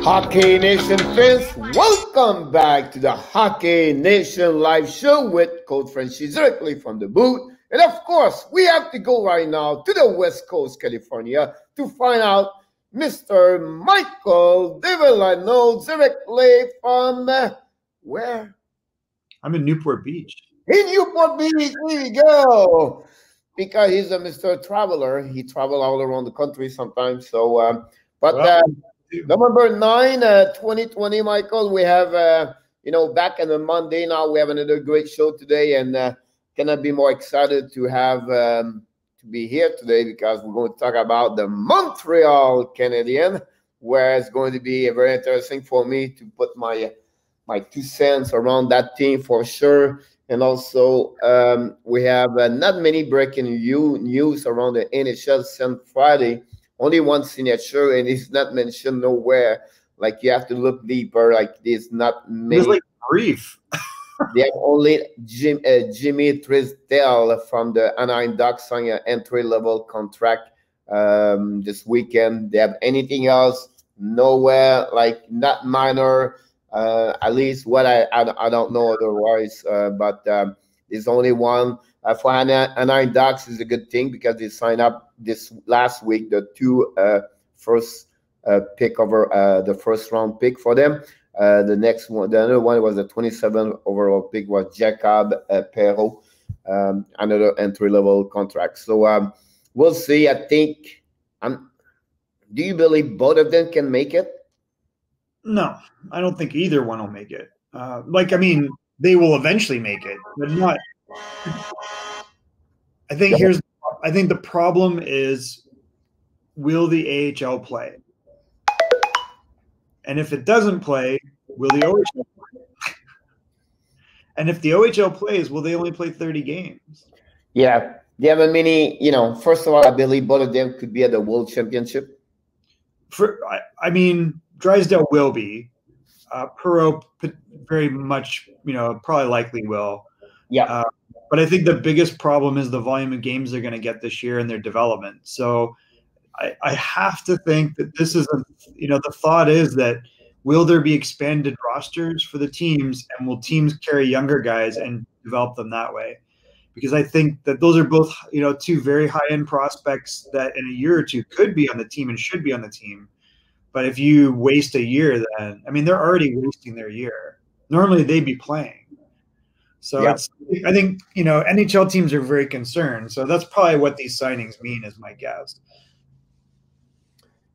Hockey Nation fans, welcome back to the Hockey Nation live show with Coach Frenchy directly from the booth. And of course, we have to go right now to the West Coast, California, to find out Mr. Michael Devellano directly from where? I'm in Newport Beach. In Newport Beach, here we go. Because he's a Mr. Traveler. He travels all around the country sometimes. So, November 9, 2020, Michael, we have, back on a Monday now, we have another great show today, and cannot be more excited to have to be here today because we're going to talk about the Montreal Canadiens, where it's going to be very interesting for me to put my 2 cents around that team for sure. And also, we have not many breaking news around the NHL since Friday. Only one signature, and it's not mentioned nowhere. Like, you have to look deeper. Like, there's not many. It's like brief. They have only Jimmy Trisdale from the Anaheim Ducks signing an entry-level contract this weekend. They have anything else? Nowhere. Like, not minor. At least what I don't know otherwise. But there's only one. For Anaheim Ducks is a good thing because they signed up this last week the 2 first pick over the first round pick for them. The next one, the other one was the 27th overall pick was Jacob Perreault, another entry level contract. So we'll see. I think. Do you believe both of them can make it? No, I don't think either one will make it. They will eventually make it, but not. I think the problem is, will the AHL play? And if it doesn't play, will the OHL play? And if the OHL plays, will they only play 30 games? Yeah. They have a mini, first of all, I believe both of them could be at the World Championship. Drysdale will be. Perreault very much, probably likely will. Yeah. But I think the biggest problem is the volume of games they're going to get this year and their development. So I have to think that this is the thought is that will there be expanded rosters for the teams, and will teams carry younger guys and develop them that way? Because I think that those are both, 2 very high-end prospects that in a year or two could be on the team and should be on the team. But if you waste a year, then, they're already wasting their year. Normally they'd be playing. So I think, NHL teams are very concerned. So that's probably what these signings mean, is my guess.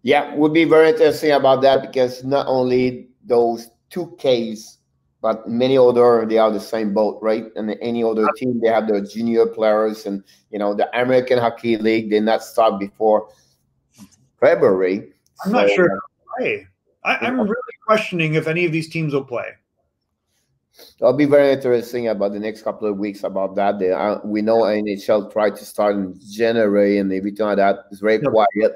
Yeah, would be very interesting about that because not only those 2 Ks, but many other, they are the same boat, right? And any other team, they have their junior players, and, the American Hockey League, they not start before February. I'm not sure if they'll play. I'm really questioning if any of these teams will play. It'll be very interesting about the next couple of weeks about that. We know NHL tried to start in January, and everything like that is very quiet.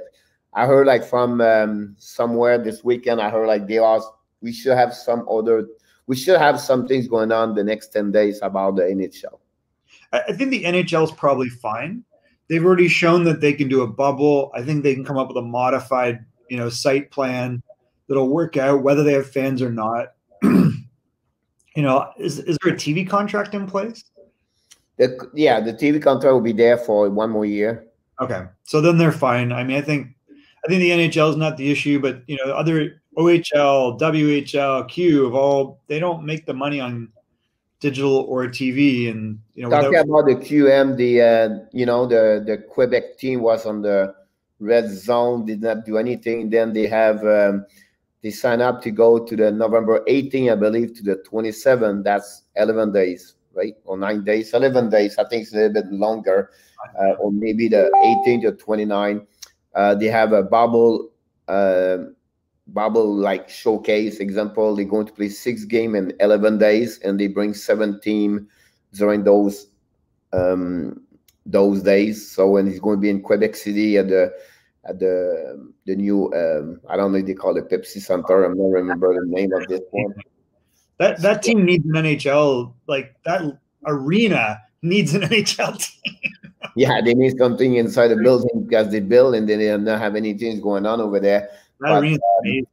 I heard from somewhere this weekend, I heard we should have some things going on the next 10 days about the NHL. I think the NHL is probably fine. They've already shown that they can do a bubble. I think they can come up with a modified, site plan that'll work out whether they have fans or not. Is there a TV contract in place? The TV contract will be there for 1 more year. Okay, so then they're fine. I think the NHL is not the issue, but other OHL, WHL, Q they don't make the money on digital or TV. And talking about the QM, the Quebec team was on the red zone, did not do anything. Then they have they sign up to go to the November 18, I believe, to the 27. That's 11 days, right? Or 9 days, 11 days. I think it's a little bit longer, or maybe the 18 to 29. They have a bubble like showcase example. They're going to play 6 games in 11 days, and they bring 7 teams during those days. So when it's going to be in Quebec City at the new I don't know if they call it Pepsi Center. I'm not remember the name of this one. That team needs an NHL, like that arena needs an NHL team. Yeah, they need something inside the building because they build and they don't have any things going on over there. That arena's amazing.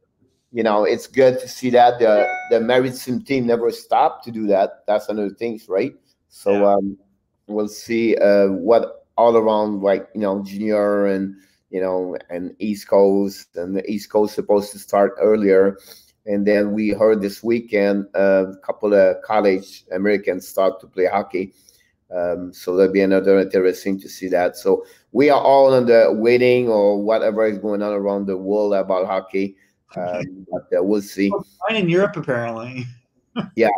it's good to see that the Maritime team never stopped to do that. That's another thing, right? So we'll see what all around, like, junior and and East Coast, and the East Coast supposed to start earlier. And then we heard this weekend a couple of college Americans start to play hockey. So that'll be another interesting to see that. So we are all on the waiting or whatever is going on around the world about hockey. But we'll see. Fine in Europe, apparently. Yeah,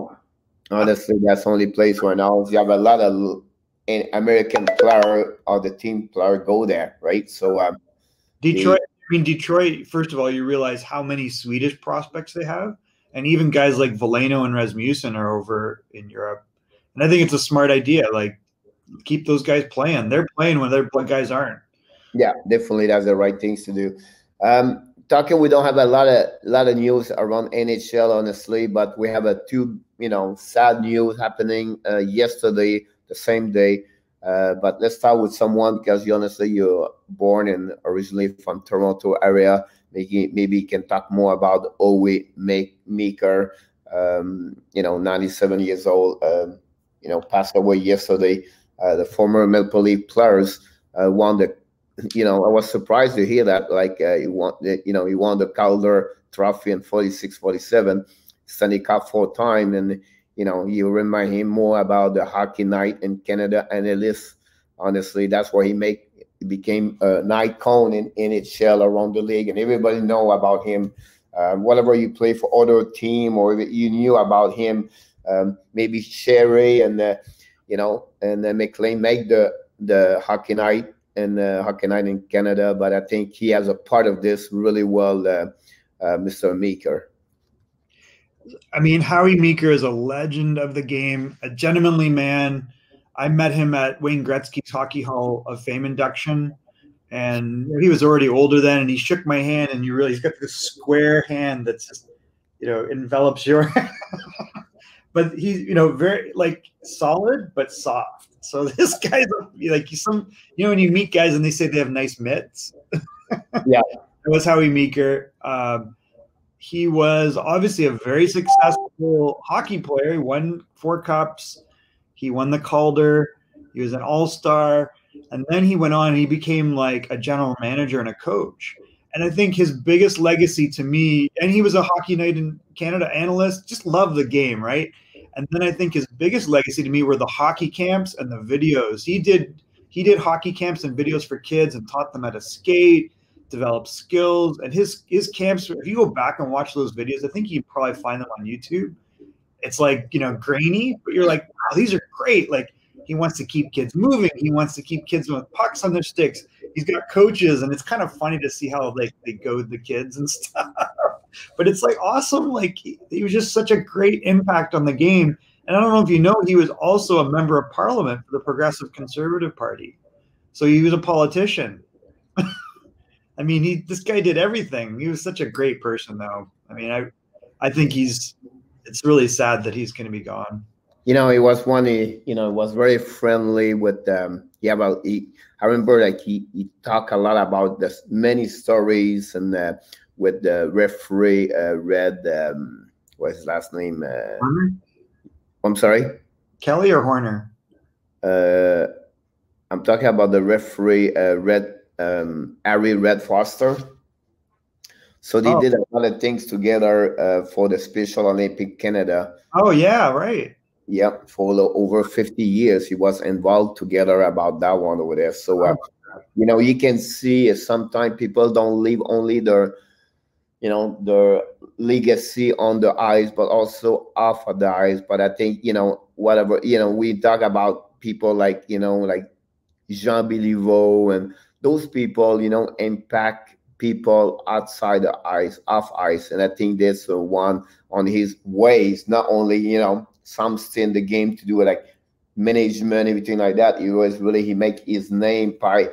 honestly, that's the only place where now you have a lot of American player or the team player go there, right? So Detroit. Detroit. First of all, you realize how many Swedish prospects they have, and even guys like Devellano and Rasmussen are over in Europe. And I think it's a smart idea. Like, keep those guys playing. They're playing when their guys aren't. Yeah, definitely, that's the right things to do. Talking, we don't have a lot of news around NHL, honestly, but we have two sad news happening yesterday, the same day. But let's start with someone, because you're born and originally from Toronto area. Maybe you can talk more about Howie Meeker. 97 years old. Passed away yesterday. The former Maple Leaf players won the. I was surprised to hear that. Like he won the Calder Trophy in 46-47, Stanley Cup 4 times, and you remind him more about the hockey night in Canada analyst. Honestly, that's where he became an icon in NHL around the league, and everybody know about him. Whatever you play for other team or you knew about him, maybe Sherry and McLean make the hockey night and hockey night in Canada, but I think he has a part of this really well, Mr. Meeker. I mean, Howie Meeker is a legend of the game, a gentlemanly man. I met him at Wayne Gretzky's Hockey Hall of Fame induction, and he was already older then, and he shook my hand, and he's got this square hand that's just, envelops your hand. But he's, very solid but soft. So this guy's when you meet guys and they say they have nice mitts. Yeah, that was Howie Meeker. He was obviously a very successful hockey player. He won 4 cups. He won the Calder. He was an all-star. And then he went on and he became like a general manager and a coach. And I think his biggest legacy to me, and he was a Hockey Night in Canada analyst, just loved the game, right? And then I think his biggest legacy to me were the hockey camps and the videos. He did hockey camps and videos for kids and taught them how to skate, develop skills. And his camps, if you go back and watch those videos, I think you can probably find them on YouTube. It's like, grainy, but you're like, wow, these are great. Like, he wants to keep kids moving. He wants to keep kids with pucks on their sticks. He's got coaches, and it's kind of funny to see how they goad the kids and stuff. But it's like awesome. Like, he was just such a great impact on the game. And I don't know if you know, he was also a member of parliament for the Progressive Conservative Party. So he was a politician. I mean, this guy did everything. He was such a great person, though. I mean, I think it's really sad that he's going to be gone. He was was very friendly with I remember he talked a lot about the many stories and with the referee Red, what's his last name? I'm sorry? Kelly or Horner? I'm talking about the referee Harry Red Foster. So they did a lot of things together for the Special Olympic Canada. Oh, yeah, right. Yep, for over 50 years, he was involved together about that one over there. So, you can see sometimes people don't leave only their legacy on the ice, but also off of the ice. But I think, whatever, we talk about people like Jean Béliveau and those people, impact people outside the ice, off ice. And I think that's one on his ways, not only, some stay in the game to do like management, everything like that. He make his name by,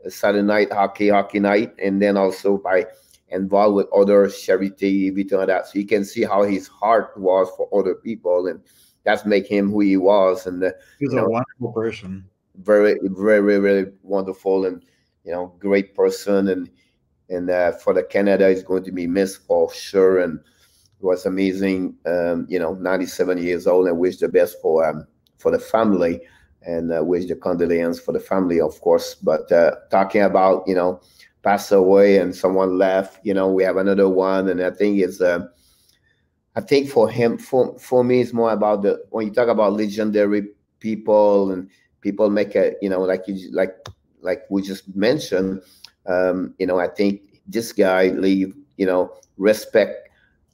Saturday night hockey night, and then also by involved with other charity, everything like that. So you can see how his heart was for other people, and that's make him who he was. And he's a wonderful person. Very, very, very wonderful, and great person. And and for the Canada, is going to be missed for sure. And it was amazing. 97 years old, and wish the best for the family, and wish the condolences for the family, of course. But talking about passed away and someone left, we have another one, and I think it's I think for him, for me, it's more about when you talk about legendary people, and people make a, like we just mentioned, I think this guy leave, respect,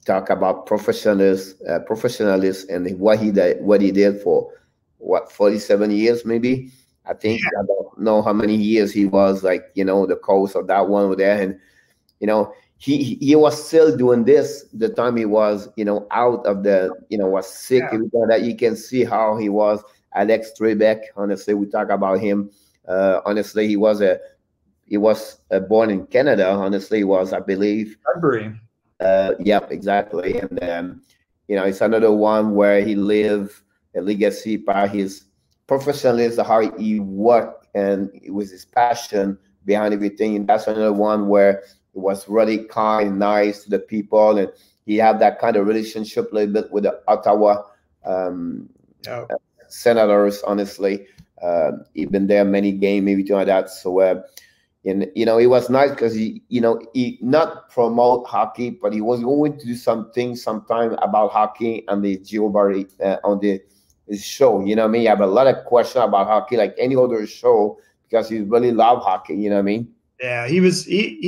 talk about professionalism, and what he did for 47 years, maybe. I think, I don't know how many years he was, like, the coach of that one over there. And, he was still doing this the time he was, out of the, was sick. Yeah. That you can see how he was. Alex Trebek, honestly, we talk about him. Honestly, he was born in Canada. Honestly, he was, I believe. Sudbury. Yep, exactly. And it's another one where he lived a legacy by his professionalism, how he worked, and it was his passion behind everything. And that's another one where he was really kind, nice to the people, and he had that kind of relationship a little bit with the Ottawa Senators. Honestly, he been there many games, everything like that. So, and it was nice because he not promote hockey, but he was going to do something sometime about hockey on the Jeopardy on the show. You know what I mean? You have a lot of questions about hockey, like any other show, because he really loved hockey. You know what I mean? Yeah, he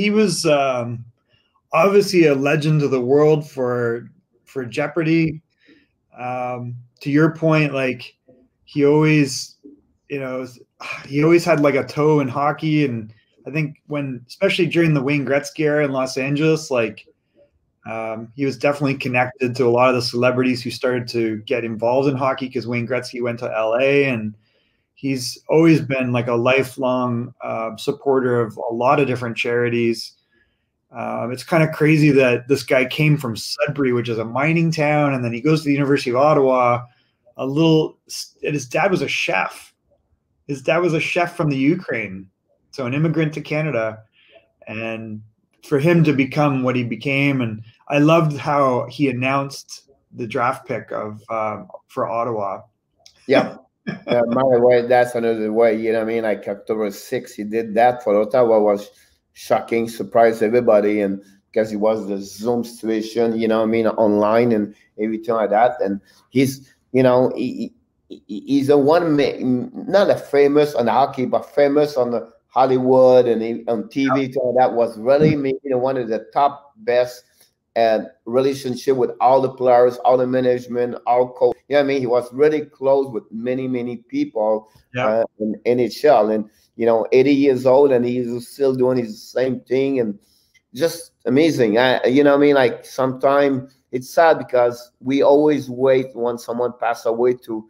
was obviously a legend of the world for Jeopardy. To your point, like he always had like a toe in hockey, and I think especially during the Wayne Gretzky era in Los Angeles, like he was definitely connected to a lot of the celebrities who started to get involved in hockey, because Wayne Gretzky went to LA, and he's always been like a lifelong supporter of a lot of different charities. It's kind of crazy that this guy came from Sudbury, which is a mining town, and then he goes to the University of Ottawa. And his dad was a chef. His dad was a chef from the Ukraine, so an immigrant to Canada, and for him to become what he became. And I loved how he announced the draft pick for Ottawa. Yeah. By the way, that's another way, you know what I mean? Like October 6th, he did that for Ottawa, was shocking, surprised everybody, and because it was the Zoom situation, you know what I mean, online and everything like that. And he's, he's a one man, not a famous on hockey, but famous on the Hollywood and on TV. So that was really maybe one of the top best relationship with all the players, all the management, all coach. You know what I mean? He was really close with many, many people in NHL. And 80 years old, and he's still doing his same thing, and just amazing. You know what I mean? Like sometimes it's sad because we always wait when someone passes away to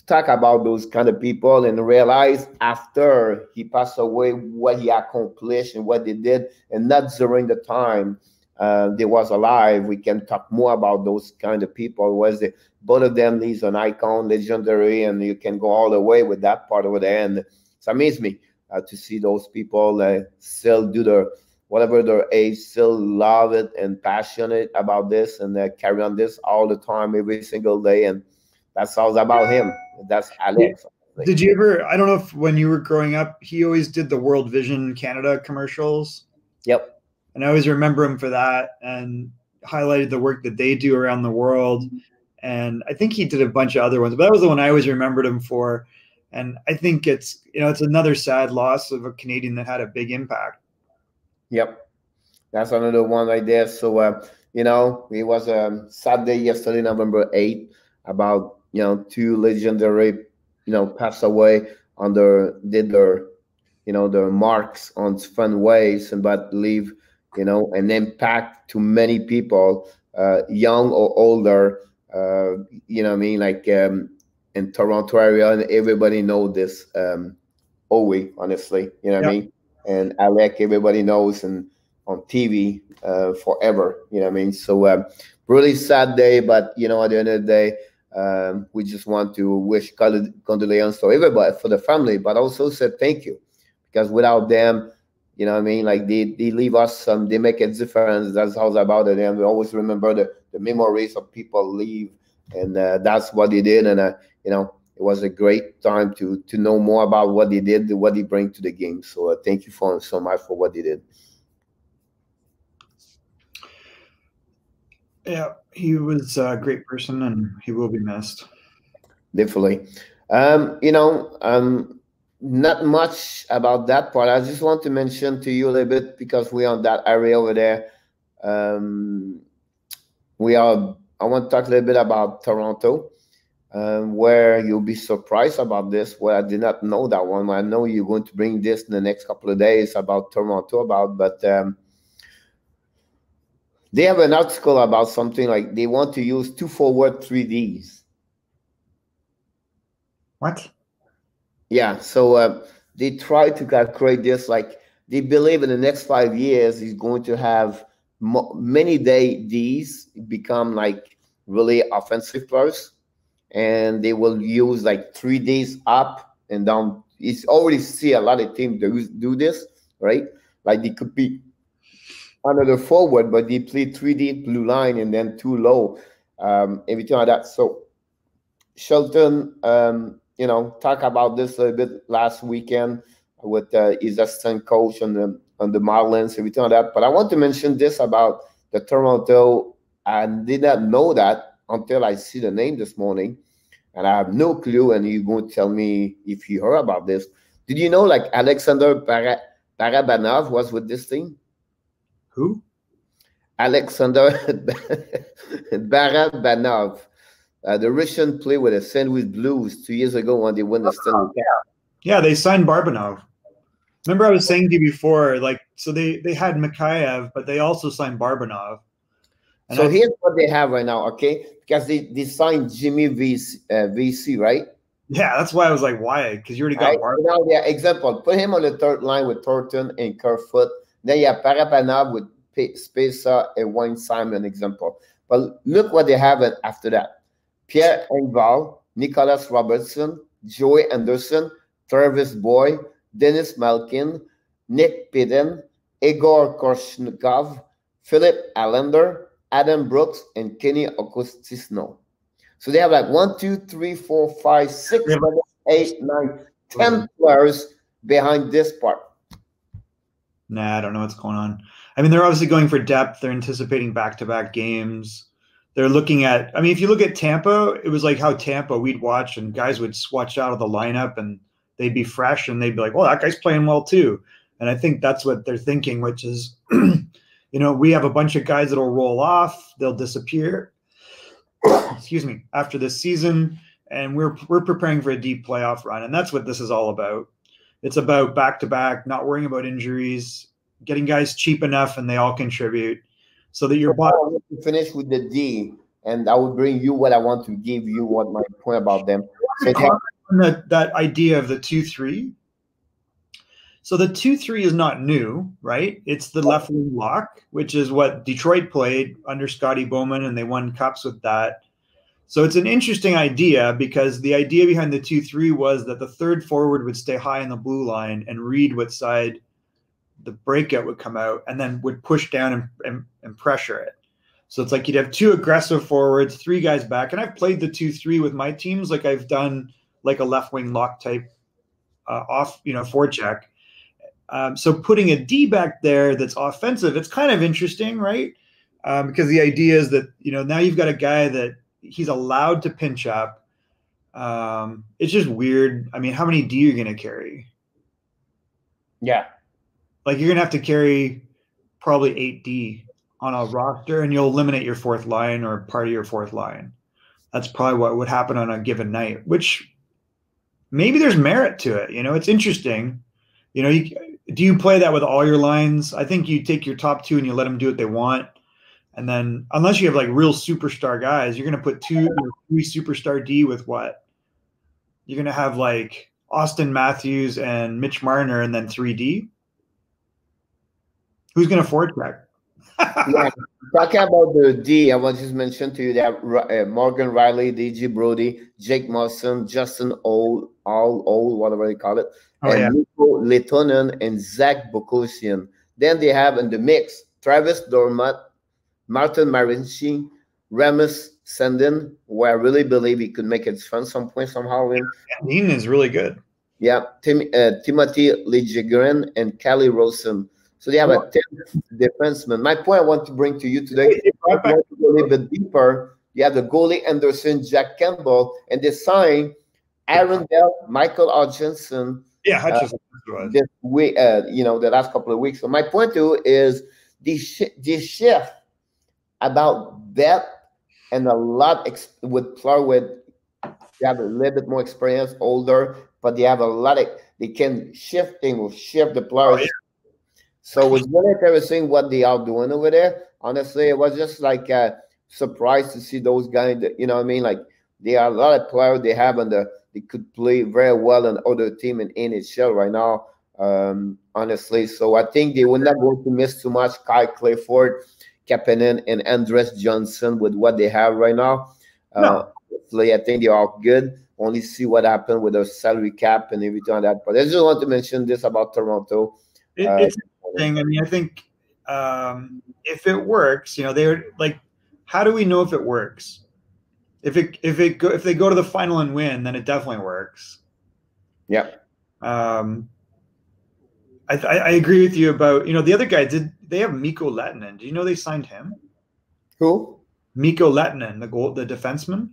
talk about those kind of people, and realize after he passed away what he accomplished and what they did, and not during the time they was alive. We can talk more about those kind of people. Both of them is an icon, legendary, and you can go all the way with that part over there. And it's amazed me to see those people still do whatever their age, still love it and passionate about this, and carry on this all the time, every single day. And that's all about him. That's Alex. Did you ever, I don't know if when you were growing up, he always did the World Vision Canada commercials. Yep. And I always remember him for that, and highlighted the work that they do around the world. And I think he did a bunch of other ones, but that was the one I always remembered him for. And I think it's another sad loss of a Canadian that had a big impact. Yep. That's another one right there. So, it was a sad day yesterday, November 8th, about, two legendary, passed away did their marks on fun ways, but leave, an impact to many people, young or older, you know what I mean? Like, in Toronto area, and everybody know this, Howie, honestly, you know what I mean? And Alec, everybody knows, and on TV, forever, you know what I mean? So, really sad day, but, at the end of the day, we just want to wish condolences to everybody, for the family, but also say thank you, because without them, You know what I mean? Like they leave us some, they make a difference. That's how it's about it. And we always remember the memories of people leave. And that's what they did. And, you know, it was a great time to know more about what they did, what they bring to the game. So thank you so much for what they did. Yeah, he was a great person, and he will be missed. Definitely. You know, not much about that part. I just want to mention to you a little bit because we're on that area over there. I want to talk a little bit about Toronto, where you'll be surprised about this. Well, I did not know that one. I know you're going to bring this in the next couple of days about Toronto but they have an article about something like they want to use 2 forward 3Ds. What? Yeah, so they try to create this, like they believe in the next 5 years is going to have many Ds become like really offensive players, and they will use like 3Ds up and down. It's already see a lot of teams do this, right? Like they could be under the forward, but they play 3D blue line and then too low, everything like that. So Shelton, you know, talk about this a little bit last weekend with his assistant coach on the Marlins, everything like that. But I want to mention this about the Toronto. I did not know that until I see the name this morning, and I have no clue. And you're going to tell me if you heard about this. Did you know like Alexander Barabanov was with this team? Who? Alexander Barabanov. The Russian played with the St. Louis Blues 2 years ago when they won the Stanley Cup. Yeah, they signed Barbanov. Remember I was saying to you before, like, so they had Mikheyev, but they also signed Barbanov. And so here's what they have right now, okay? Because they signed Jimmy VC, right? Yeah, that's why I was like, why? Because you already got Barbanov. Now, yeah, example, put him on the third line with Thornton and Kerfoot. Then you have Barabanov with Spacer and Wayne Simon, example. But look what they have after that. Pierre Engvall, Nicholas Robertson, Joey Anderson, Travis Boy, Dennis Malkin, Nick Pidden, Igor Korshnikov, Philip Allender, Adam Brooks, and Kenny Okostisno. So they have like 1, 2, 3, 4, 5, 6, 7, 8, 9, 10 players behind this part. Nah, I don't know what's going on. I mean, they're obviously going for depth. They're anticipating back-to-back games. They're looking at, I mean, if you look at Tampa, it was like how Tampa we'd watch and guys would swatch out of the lineup and they'd be fresh and they'd be like, well, that guy's playing well too. And I think that's what they're thinking, which is, you know, we have a bunch of guys that'll roll off. They'll disappear, excuse me, after this season. And we're preparing for a deep playoff run. And that's what this is all about. It's about back-to-back, not worrying about injuries, getting guys cheap enough and they all contribute. So that your bottom finish with the D, and I will bring you what I want to give you. What my point about them? So that idea of the 2-3. So the 2-3 is not new, right? It's the left wing lock, which is what Detroit played under Scotty Bowman, and they won cups with that. So it's an interesting idea because the idea behind the 2-3 was that the third forward would stay high in the blue line and read what side the breakout would come out and then would push down and pressure it. So it's like you'd have 2 aggressive forwards, 3 guys back. And I've played the 2-3 with my teams. Like I've done like a left wing lock type off, you know, forecheck. So putting a D back there that's offensive, it's kind of interesting, right? Because the idea is that, you know, now you've got a guy that he's allowed to pinch up. It's just weird. I mean, how many D are you going to carry? Yeah. Like you're going to have to carry probably 8D on a roster and you'll eliminate your fourth line or part of your fourth line. That's probably what would happen on a given night, which maybe there's merit to it. You know, it's interesting. You know, do you play that with all your lines? I think you take your top 2 and you let them do what they want. And then unless you have like real superstar guys, you're going to put 2 or 3 superstar D with what? You're going to have like Austin Matthews and Mitch Marner and then 3D. Who's going to forecheck? Yeah, talking about the D, I was just mentioned to you that Morgan Riley, D.G. Brody, Jake Musson, Justin Old, whatever they call it, Oh and yeah. Nico Letonen and Zach Bokosian. Then they have in the mix Travis Dormat, Martin Marinci, Remus Sendin, who I really believe he could make it fun some point somehow. Dean is really good. Yeah, Timothy Liljegren and Kelly Rosen. So they have a 10th defenseman. My point I want to bring to you today, if you want to go a little bit deeper, you have the goalie Anderson, Jack Campbell, and they signed Aaron Dell, Michael Hodgkinson. Yeah, Hutchison. This week, the last couple of weeks. So my point too is the shift about depth and a lot with player with they have a little bit more experience, older, but they have a lot of they can shift the players. Oh, yeah. So it's really interesting what they are doing over there. Honestly, it was just like a surprise to see those guys. You know what I mean? Like there are a lot of players they have they could play very well on other team in NHL right now. Honestly, so I think they will not going to miss too much. Kyle Clifford, Kapanen, and Andres Johnson with what they have right now. No. I think they are good. Only see what happened with their salary cap and everything like that. But I just want to mention this about Toronto. It's interesting. I mean, I think if it works, they're like, how do we know if it works? If they go to the final and win, then it definitely works. Yeah. I agree with you about the other guy. Did they have Mikko Lehtinen? Do you know they signed him? Who? Mikko Lehtinen, the defenseman.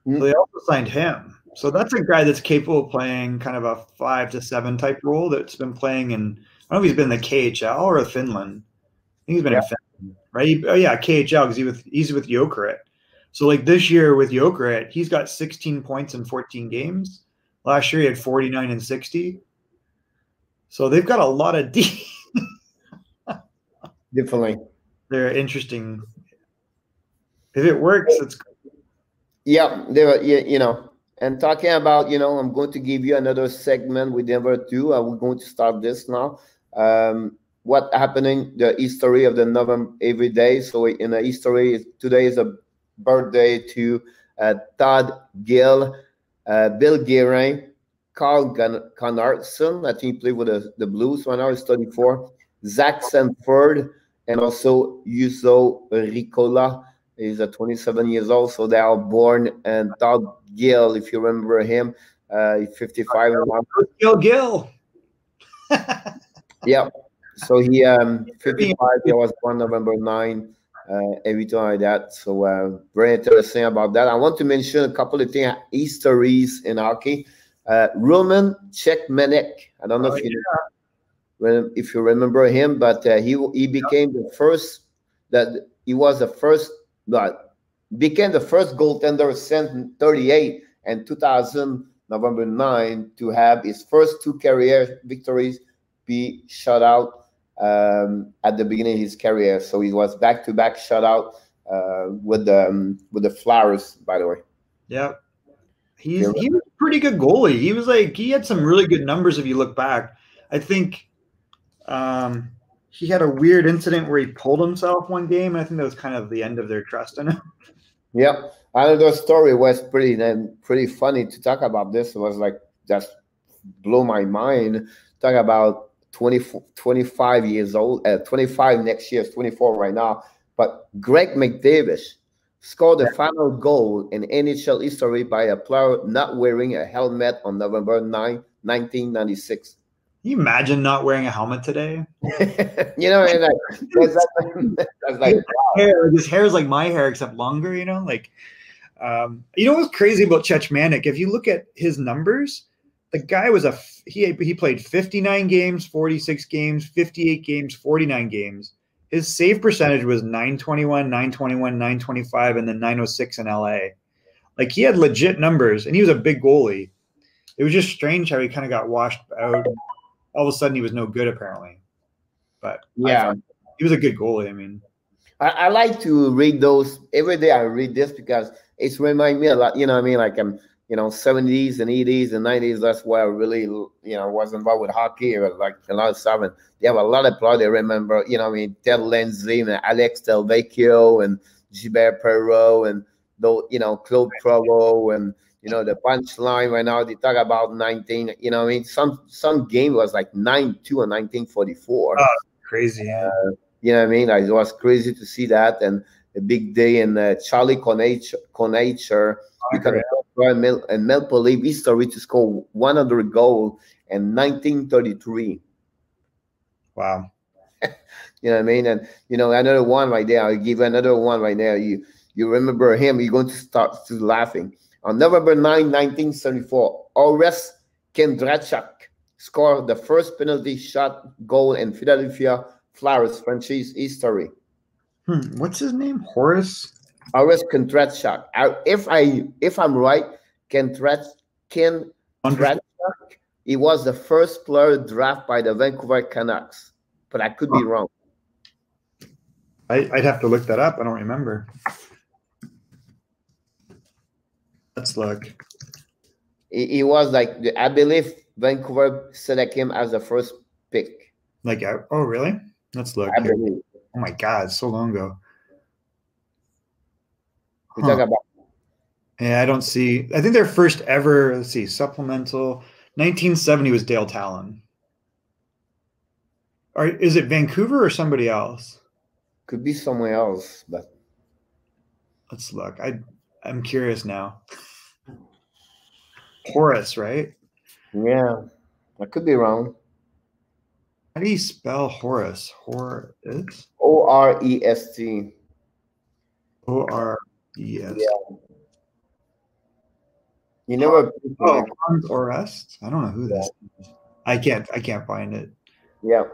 So they also signed him. So that's a guy that's capable of playing kind of a 5 to 7 type role that's been playing in, I don't know if he's been in the KHL or Finland. I think he's been in Finland, right? KHL because he's with Jokerit. So like this year with Jokerit, he's got 16 points in 14 games. Last year he had 49 and 60. So they've got a lot of D. Definitely. They're interesting. If it works, it's good. Yeah, and talking about, I'm going to give you another segment we never do. We're going to start this now. What happening, the history of the November every day. So in the history, today is a birthday to Todd Gill, Bill Guerin, Carl Conardson. I think he played with the Blues right now. He's 34. Zach Sanford, and also Yuzo Ricola. He's 27 years old, so they are born. And Todd Gill, if you remember him, 55. Gill. Yeah. So he 55. He was born November 9. Everything like that. So very interesting about that. I want to mention a couple of things, histories in hockey. Roman Cechmanek. I don't know if you remember him, but he became the first became the first goaltender since 38 and 2000 November 9 to have his first 2 career victories be shut out at the beginning of his career. So he was back-to-back shutout with the Flyers, by the way. Yeah. He was a pretty good goalie. He had some really good numbers if you look back. I think he had a weird incident where he pulled himself one game, and I think that was kind of the end of their trust in him. Yeah, another story was pretty funny to talk about. This it was like just blew my mind. Talk about 25 years old, 25 next year, 24 right now. But Greg McDavid scored the final goal in NHL history by a player not wearing a helmet on November 9, 1996. Can you imagine not wearing a helmet today? That's like wow. His hair is like my hair except longer. Like what's crazy about Cechmanek? If you look at his numbers, the guy was he played 59 games, 46 games, 58 games, 49 games. His save percentage was 921, 921, 925, and then 906 in LA. Like he had legit numbers, and he was a big goalie. It was just strange how he kind of got washed out. All of a sudden, he was no good, apparently. But yeah, he was a good goalie. I mean, I like to read those every day. I read this because it's remind me a lot. You know what I mean? Like 70s and 80s and 90s. That's where I really, was involved with hockey, or like a lot of stuff. And they have a lot of players. They remember, Ted Lindsay and Alex Trebek and Gilbert Perreault and Claude Provo and the punchline right now. They talk about 19. Some game was like 9-2 or 1944. Oh, crazy. Yeah. Like, it was crazy to see that. And a big day in Charlie Conacher because in Maple Leaf history to score 100 goal in 1933. Wow. And another one right there. I'll give another one right there. You remember him? You're going to start to laughing. On November 9, 1974, Orest Kendrachuk scored the first penalty shot goal in Philadelphia Flyers franchise history. What's his name? Horace Kendrachuk. If I'm right, Kendrachuk. He was the first player drafted by the Vancouver Canucks, but I could be wrong. I'd have to look that up. I don't remember. Let's look. He was I believe Vancouver selected him as the first pick. Oh, really? Let's look. I believe. Oh my God, so long ago. We talk about. Yeah, I don't see. I think their first ever, let's see, supplemental 1970 was Dale Talon. Is it Vancouver or somebody else? Could be somewhere else, but let's look. I'm curious now. Horace, right? Yeah, I could be wrong. How do you spell Horace? Horace? O-R-E-S-T. O-R-E-S. Yeah. You never. Orest? I don't know who this is. I can't find it. Yeah.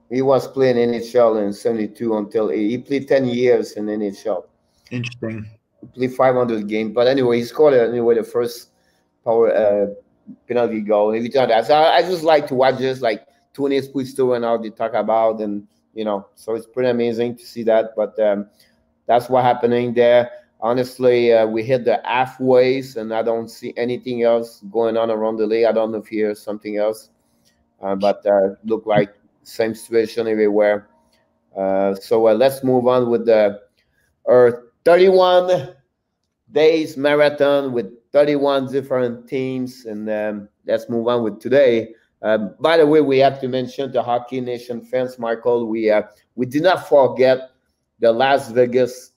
He was playing NHL in 72 until he played 10 years in NHL. Interesting. He played 500 games. But anyway, he scored the first power penalty goal. Every time that. So I just like to watch this, like Tony Spuisto and how they talk about, and so it's pretty amazing to see that. But that's what happening there. Honestly, we hit the halfways, and I don't see anything else going on around the league. I don't know if you hear something else, but look like same situation everywhere. So let's move on with our 31 days marathon with 31 different teams, and let's move on with today. By the way, we have to mention the Hockey Nation fans, Michael. We did not forget the Las Vegas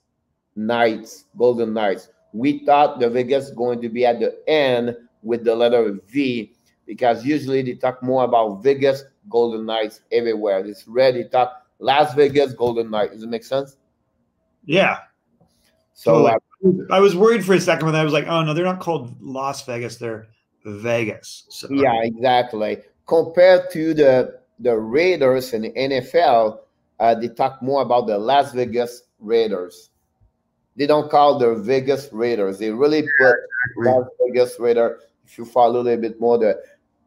Knights, Golden Knights. We thought the Vegas going to be at the end with the letter V, because usually they talk more about Vegas Golden Knights everywhere. It's rare they talk Las Vegas Golden Knights. Does it make sense? Yeah. So I was worried for a second when I was like, oh no, they're not called Las Vegas, they're Vegas. So. Yeah, exactly. Compared to the Raiders in the NFL, they talk more about the Las Vegas Raiders. They don't call the Vegas Raiders. They really put Las Vegas Raiders. If you follow a little bit more the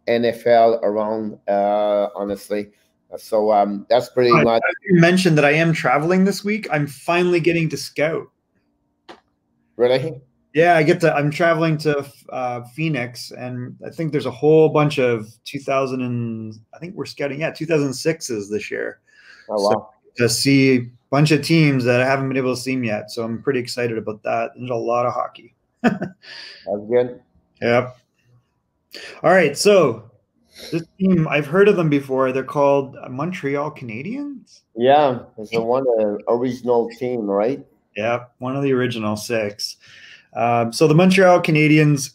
NFL around, honestly. So that's pretty much. You mentioned that I am traveling this week. I'm finally getting to scout. Really? Yeah, I'm traveling to Phoenix, and I think there's a whole bunch of 2006s this year. Oh, wow. So to see a bunch of teams that I haven't been able to see yet. So I'm pretty excited about that. There's a lot of hockey. That's good. Yep. All right. So this team, I've heard of them before. They're called Montreal Canadiens. Yeah. It's the one original team, right? Yeah. One of the original 6. So the Montreal Canadiens,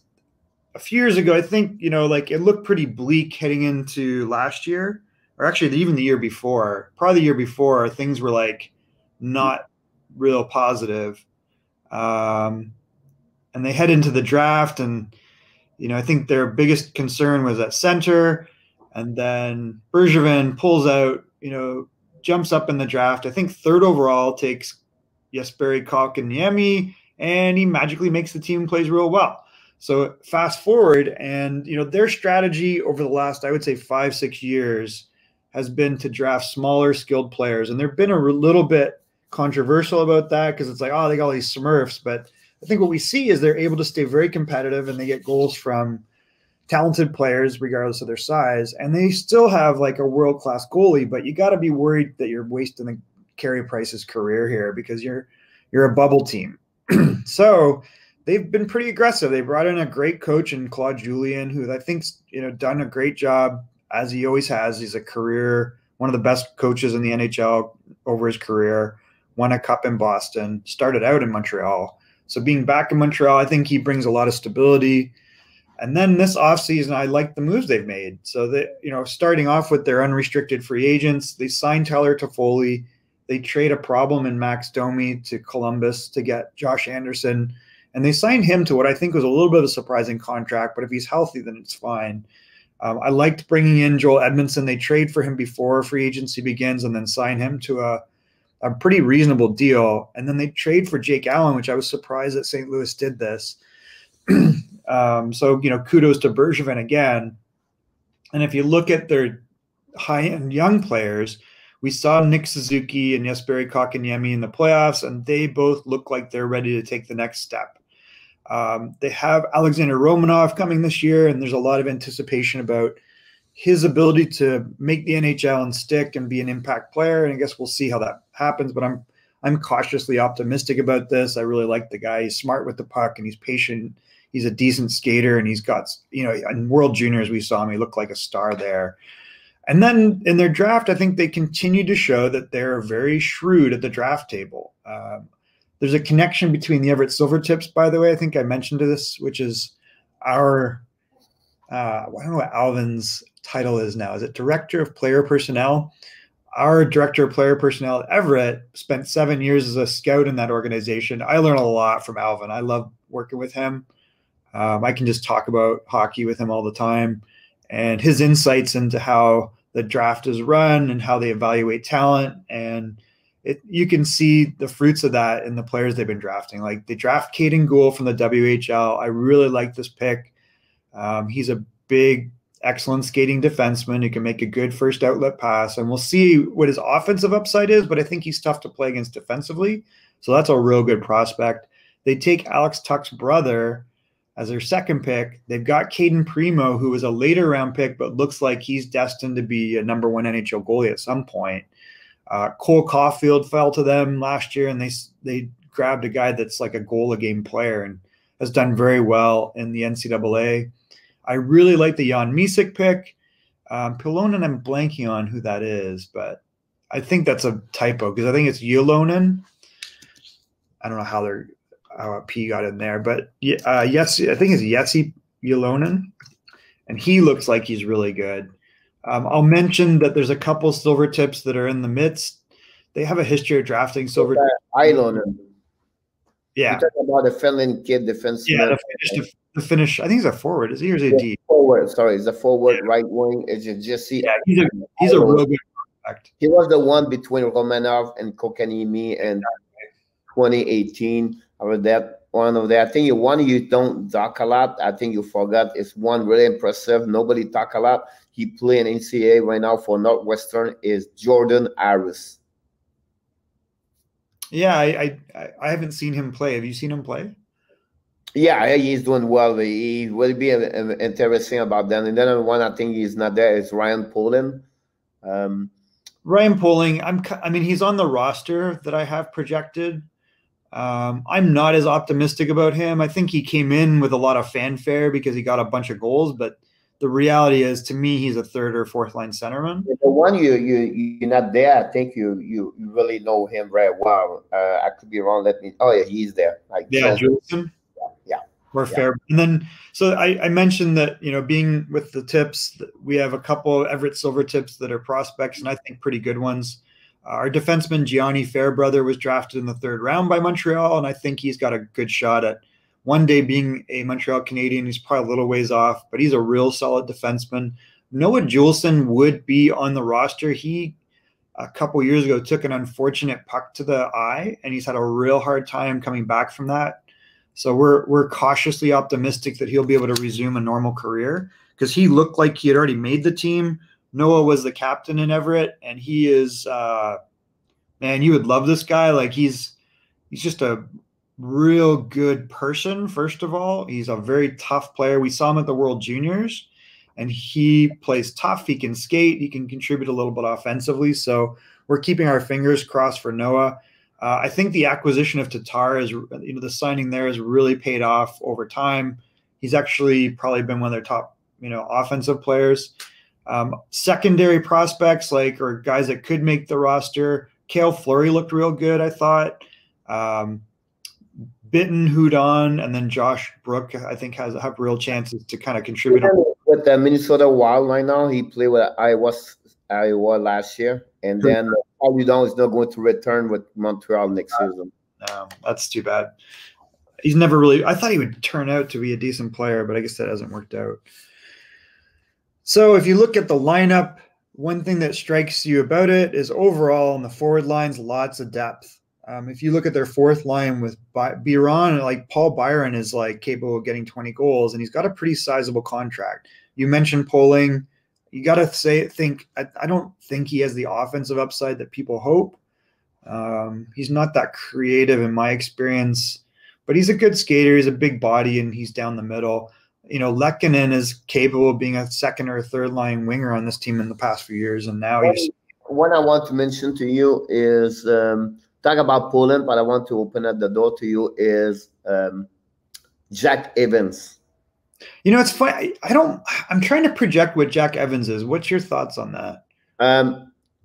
a few years ago, I think, it looked pretty bleak heading into last year, or actually even the year before. Probably the year before, things were not real positive. And they head into the draft, and I think their biggest concern was at center, and then Bergevin pulls out, jumps up in the draft. I think 3rd overall, takes Jesperi Kotkaniemi, and he magically makes the team, plays real well. So fast forward, and their strategy over the last, I would say, 5-6 years has been to draft smaller, skilled players, and they've been a little bit controversial about that because it's like, oh, they got all these Smurfs, but I think what we see is they're able to stay very competitive and they get goals from talented players regardless of their size, and they still have like a world-class goalie, but you got to be worried that you're wasting the Carey Price's career here because you're a bubble team. So they've been pretty aggressive. They brought in a great coach in Claude Julien, who I think's done a great job, as he always has. He's one of the best coaches in the NHL over his career, won a cup in Boston, started out in Montreal. So being back in Montreal, I think he brings a lot of stability. And then this offseason, I like the moves they've made. So that, starting off with their unrestricted free agents, they signed Tyler Toffoli. They trade a problem in Max Domi to Columbus to get Josh Anderson. And they signed him to what I think was a little bit of a surprising contract, but if he's healthy, then it's fine. I liked bringing in Joel Edmondson. They trade for him before free agency begins and then sign him to a pretty reasonable deal. And then they trade for Jake Allen, which I was surprised that St. Louis did this. So, kudos to Bergevin again. And if you look at their high-end young players, we saw Nick Suzuki and Jesperi Kotkaniemi in the playoffs, and they both look like they're ready to take the next step. They have Alexander Romanov coming this year, and there's a lot of anticipation about his ability to make the NHL and stick and be an impact player. And I guess we'll see how that happens, but I'm cautiously optimistic about this. I really like the guy. He's smart with the puck and he's patient. He's a decent skater, and he's got, in World Juniors, we saw him. He looked like a star there. And then in their draft, I think they continue to show that they're very shrewd at the draft table. There's a connection between the Everett Silvertips, by the way. I think I mentioned this, which is our I don't know what Alvin's title is now. Is it Director of Player Personnel? Our Director of Player Personnel at Everett spent 7 years as a scout in that organization. I learned a lot from Alvin. I love working with him. I can just talk about hockey with him all the time, and his insights into how the draft is run and how they evaluate talent. And you can see the fruits of that in the players they've been drafting. Like they draft Caden Gould from the WHL. I really like this pick. He's a big, excellent skating defenseman who can make a good first outlet pass. And we'll see what his offensive upside is, but I think he's tough to play against defensively. So that's a real good prospect. They take Alex Tuch's brother as their second pick. They've got Caden Primo, who was a later round pick, but looks like he's destined to be a number one NHL goalie at some point. Cole Caulfield fell to them last year, and they grabbed a guy that's like a goal a game player and has done very well in the NCAA. I really like the Jan Misick pick. Pilonen, I'm blanking on who that is, but I think that's a typo because I think it's Yolonen. I don't know how a P got in there, but yes, I think it's Yetsi Yolonen, and he looks like he's really good. I'll mention that there's a couple Silvertips that are in the midst. They have a history of drafting Silvertips. Ilonen. Yeah. You're talking about the Finland kid defenseman. Yeah, the Finnish. I think he's a forward. Is he or is he a D? Forward. Sorry, he's a forward, right wing. It's just see. Yeah, he's a real good prospect. He was the one between Romanov and Kotkaniemi in 2018. One of that. I think one you don't talk a lot. I think you forgot. It's one really impressive. Nobody talk a lot. He play in NCAA right now for Northwestern. Is Jordan Harris. Yeah, I haven't seen him play. Have you seen him play? Yeah, he's doing well. He will be interesting about that. And then one I think he's not there is Ryan Poland. Ryan Poling, he's on the roster that I have projected. I'm not as optimistic about him. I think he came in with a lot of fanfare because he got a bunch of goals, but the reality is, to me, he's a third or fourth line centerman. The one you're not there. I think you really know him very well. I could be wrong. Oh yeah, he's there. Juleson. Yeah. We're fair. And then, so I mentioned that, being with the tips, we have a couple Everett Silvertips that are prospects, and I think pretty good ones. Our defenseman Gianni Fairbrother was drafted in the third round by Montreal, and I think he's got a good shot at one day being a Montreal Canadian. He's probably a little ways off, but he's a real solid defenseman. Noah Juleson would be on the roster. He, a couple years ago, took an unfortunate puck to the eye, and he's had a real hard time coming back from that. So we're cautiously optimistic that he'll be able to resume a normal career because he looked like he had already made the team. Noah was the captain in Everett, and he is man, you would love this guy. Like he's just a real good person, first of all. He's a very tough player. We saw him at the World Juniors, and he plays tough. He can skate. He can contribute a little bit offensively. So we're keeping our fingers crossed for Noah. I think the acquisition of Tatar is, the signing there has really paid off over time. He's actually probably been one of their top, offensive players. Secondary prospects or guys that could make the roster. Cale Fleury looked real good, I thought. Bitten, Hudon, and then Josh Brook, I think, have real chances to kind of contribute. With the Minnesota Wild right now, he played with Iowa last year, and then Hudon is not going to return with Montreal next season. No, that's too bad. He's never really – I thought he would turn out to be a decent player, but I guess that hasn't worked out. So if you look at the lineup, one thing that strikes you about it is overall on the forward lines, lots of depth. If you look at their fourth line with Biron, Paul Byron is capable of getting 20 goals, and he's got a pretty sizable contract. You mentioned Poling. You got to I don't think he has the offensive upside that people hope. He's not that creative in my experience, but he's a good skater. He's a big body, and he's down the middle. Lehkonen is capable of being a second or third line winger on this team in the past few years, and now he's. What I want to mention to you is talk about Poland, but I want to open up the door to you is Jack Evans. It's funny. I'm trying to project what Jack Evans is. What's your thoughts on that?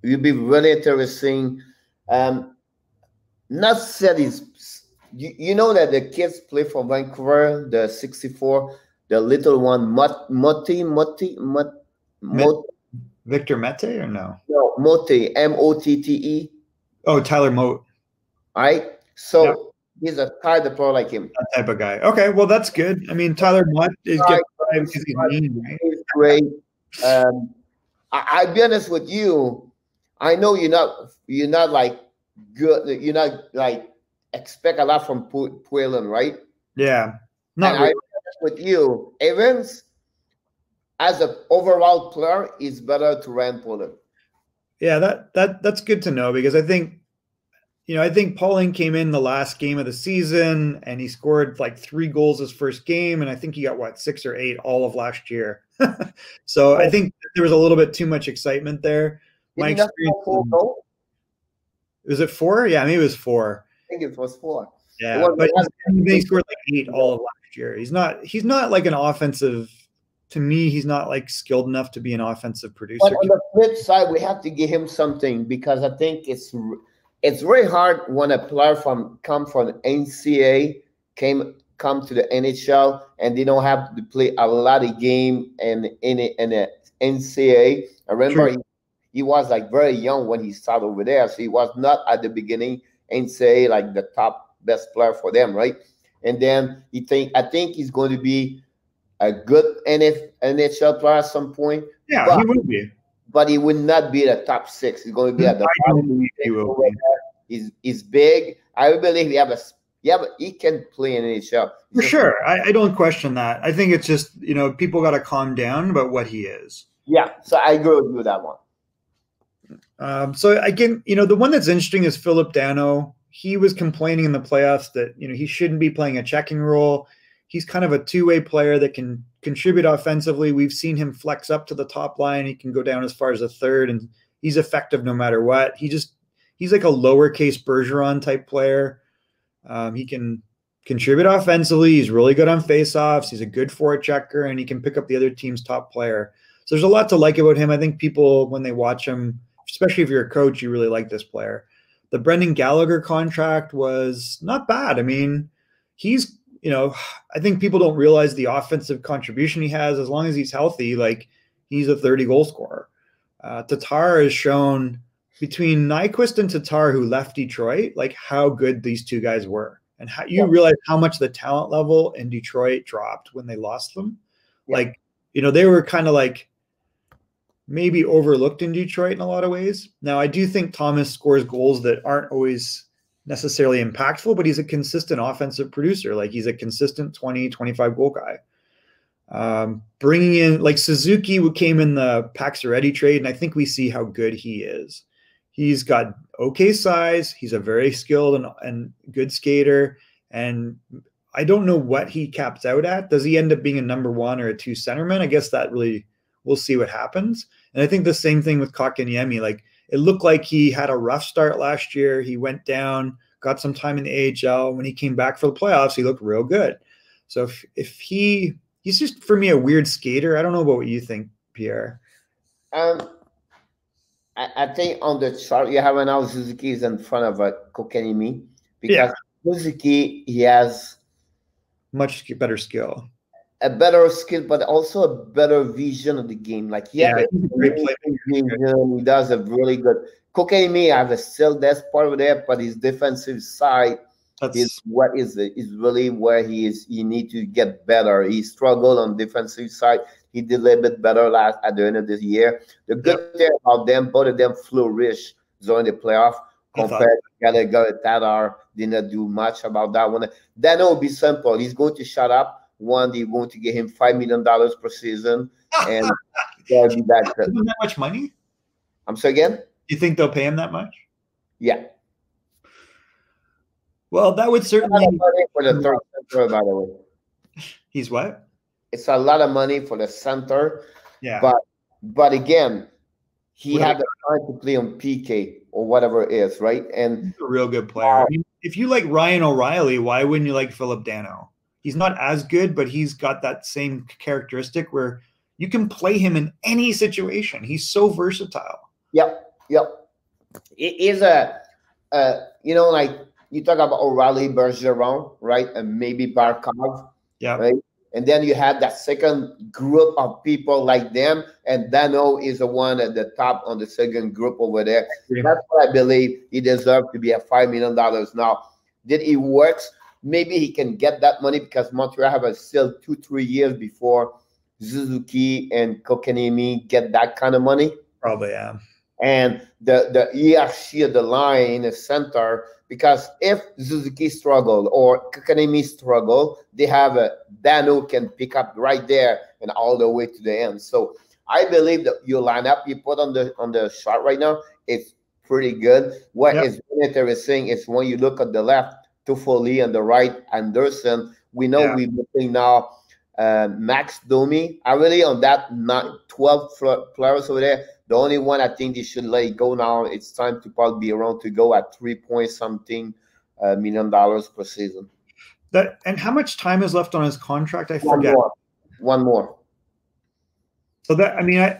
It'd be really interesting. Not said he's. You know that the kids play for Vancouver, the 64. The little one, Victor Mete or no? No, Motte, M-O-T-T-E. Oh, Tyler Motte. All right. So he's a kind of player like him. That type of guy. Okay, well, that's good. I mean, Tyler Motte is good because he's mean, right? He's great. I'll be honest with you. I know you're not good. You're not expect a lot from Puelan, right? Yeah. Not really. With you, Evans, as an overall player, is better to Rand Poland. Yeah, that's good to know, because I think Pauling came in the last game of the season and he scored 3 goals his first game, and I think he got 6 or 8 all of last year. So I think there was a little bit too much excitement there. My experience. Was it 4? Yeah, maybe it was 4. I think it was 4. Yeah, but he scored 8 all of last year. He's not an offensive. To me, he's not skilled enough to be an offensive producer. But on the flip side, we have to give him something, because I think it's very hard when a player come from NCAA come to the NHL and they don't have to play a lot of game in the NCAA. I remember he was very young when he started over there, so he was not at the beginning NCAA the top best player for them, right? And then I think he's going to be a good NHL player at some point. Yeah, he will be. But he would not be the top 6. He's going to be at the bottom. He will be. He's big. I believe he can play in NHL. For sure. I don't question that. I think it's just, people got to calm down about what he is. Yeah, so I agree with you with that one. So again, the one that's interesting is Philip Dano. He was complaining in the playoffs that, he shouldn't be playing a checking role. He's kind of a two-way player that can contribute offensively. We've seen him flex up to the top line. He can go down as far as a third, and he's effective no matter what. He's like a lowercase Bergeron type player. He can contribute offensively. He's really good on faceoffs. He's a good forechecker, and he can pick up the other team's top player. So there's a lot to like about him. I think people, when they watch him, especially if you're a coach, you really like this player. The Brendan Gallagher contract was not bad. I mean, he's, I think people don't realize the offensive contribution he has. As long as he's healthy, he's a 30-goal scorer. Tatar has shown, between Nyquist and Tatar, who left Detroit, how good these two guys were. And how you realize how much the talent level in Detroit dropped when they lost them. Yeah. They were kind of maybe overlooked in Detroit in a lot of ways. Now, I do think Thomas scores goals that aren't always necessarily impactful, but he's a consistent offensive producer. He's a consistent 20, 25 goal guy. Bringing in Suzuki, who came in the Paxaretti trade, and I think we see how good he is. He's got okay size. He's a very skilled and good skater, And I don't know what he caps out at. Does he end up being a number 1 or a 2 centerman? I guess that really, we'll see what happens. And I think the same thing with Kotkaniemi. Like, it looked like he had a rough start last year. He went down, got some time in the AHL. When he came back for the playoffs, he looked real good. So if he's just, for me, a weird skater. I don't know about what you think, Pierre. I think on the chart you have now Suzuki is in front of Kotkaniemi because Suzuki, he has much better skill, a better skill, but also a better vision of the game. Like he's a great vision. He does a really good. Kotkaniemi have a still that's part of that, but his defensive side is really where he is. You need to get better. He struggled on defensive side. He did a little bit better at the end of this year. The good thing about them, both of them flourished during the playoff compared to Gallagher and Tatar. Did not do much about that one. Then it will be simple. He's going to shut up. One, they're going to get him $5 million per season. And that'll be that. That much money? I'm sorry again? You think they'll pay him that much? Yeah. Well, that would certainly. For the third center, by the way. He's what? It's a lot of money for the center. Yeah. But again, he had the time to play on PK or whatever it is, right? And he's a real good player. I mean, if you like Ryan O'Reilly, why wouldn't you like Philip Dano? He's not as good, but he's got that same characteristic where you can play him in any situation. He's so versatile. Yep. It is like you talk about O'Reilly, Bergeron, right? And maybe Barkov. Yeah. Right? And then you have that second group of people like them, and Dano is the one at the top on the second group over there. That's what I believe he deserves to be at $5 million now. Did he works? Maybe he can get that money because Montreal have still 2-3 years before Suzuki and Kotkaniemi get that kind of money. Probably, yeah. And the hierarchy of the line in the center, because if Suzuki struggle or Kotkaniemi struggle, they have a Dano can pick up right there and all the way to the end. So I believe that your lineup you put on the chart right now, it's pretty good. What is interesting is when you look at the left, Toffoli, and the right, Anderson. We know we're missing now Max Domi. I really on that 12 players over there. The only one I think they should let it go now. It's time to probably be around to go at $3-point-something million per season. And how much time is left on his contract? I forget. One more. So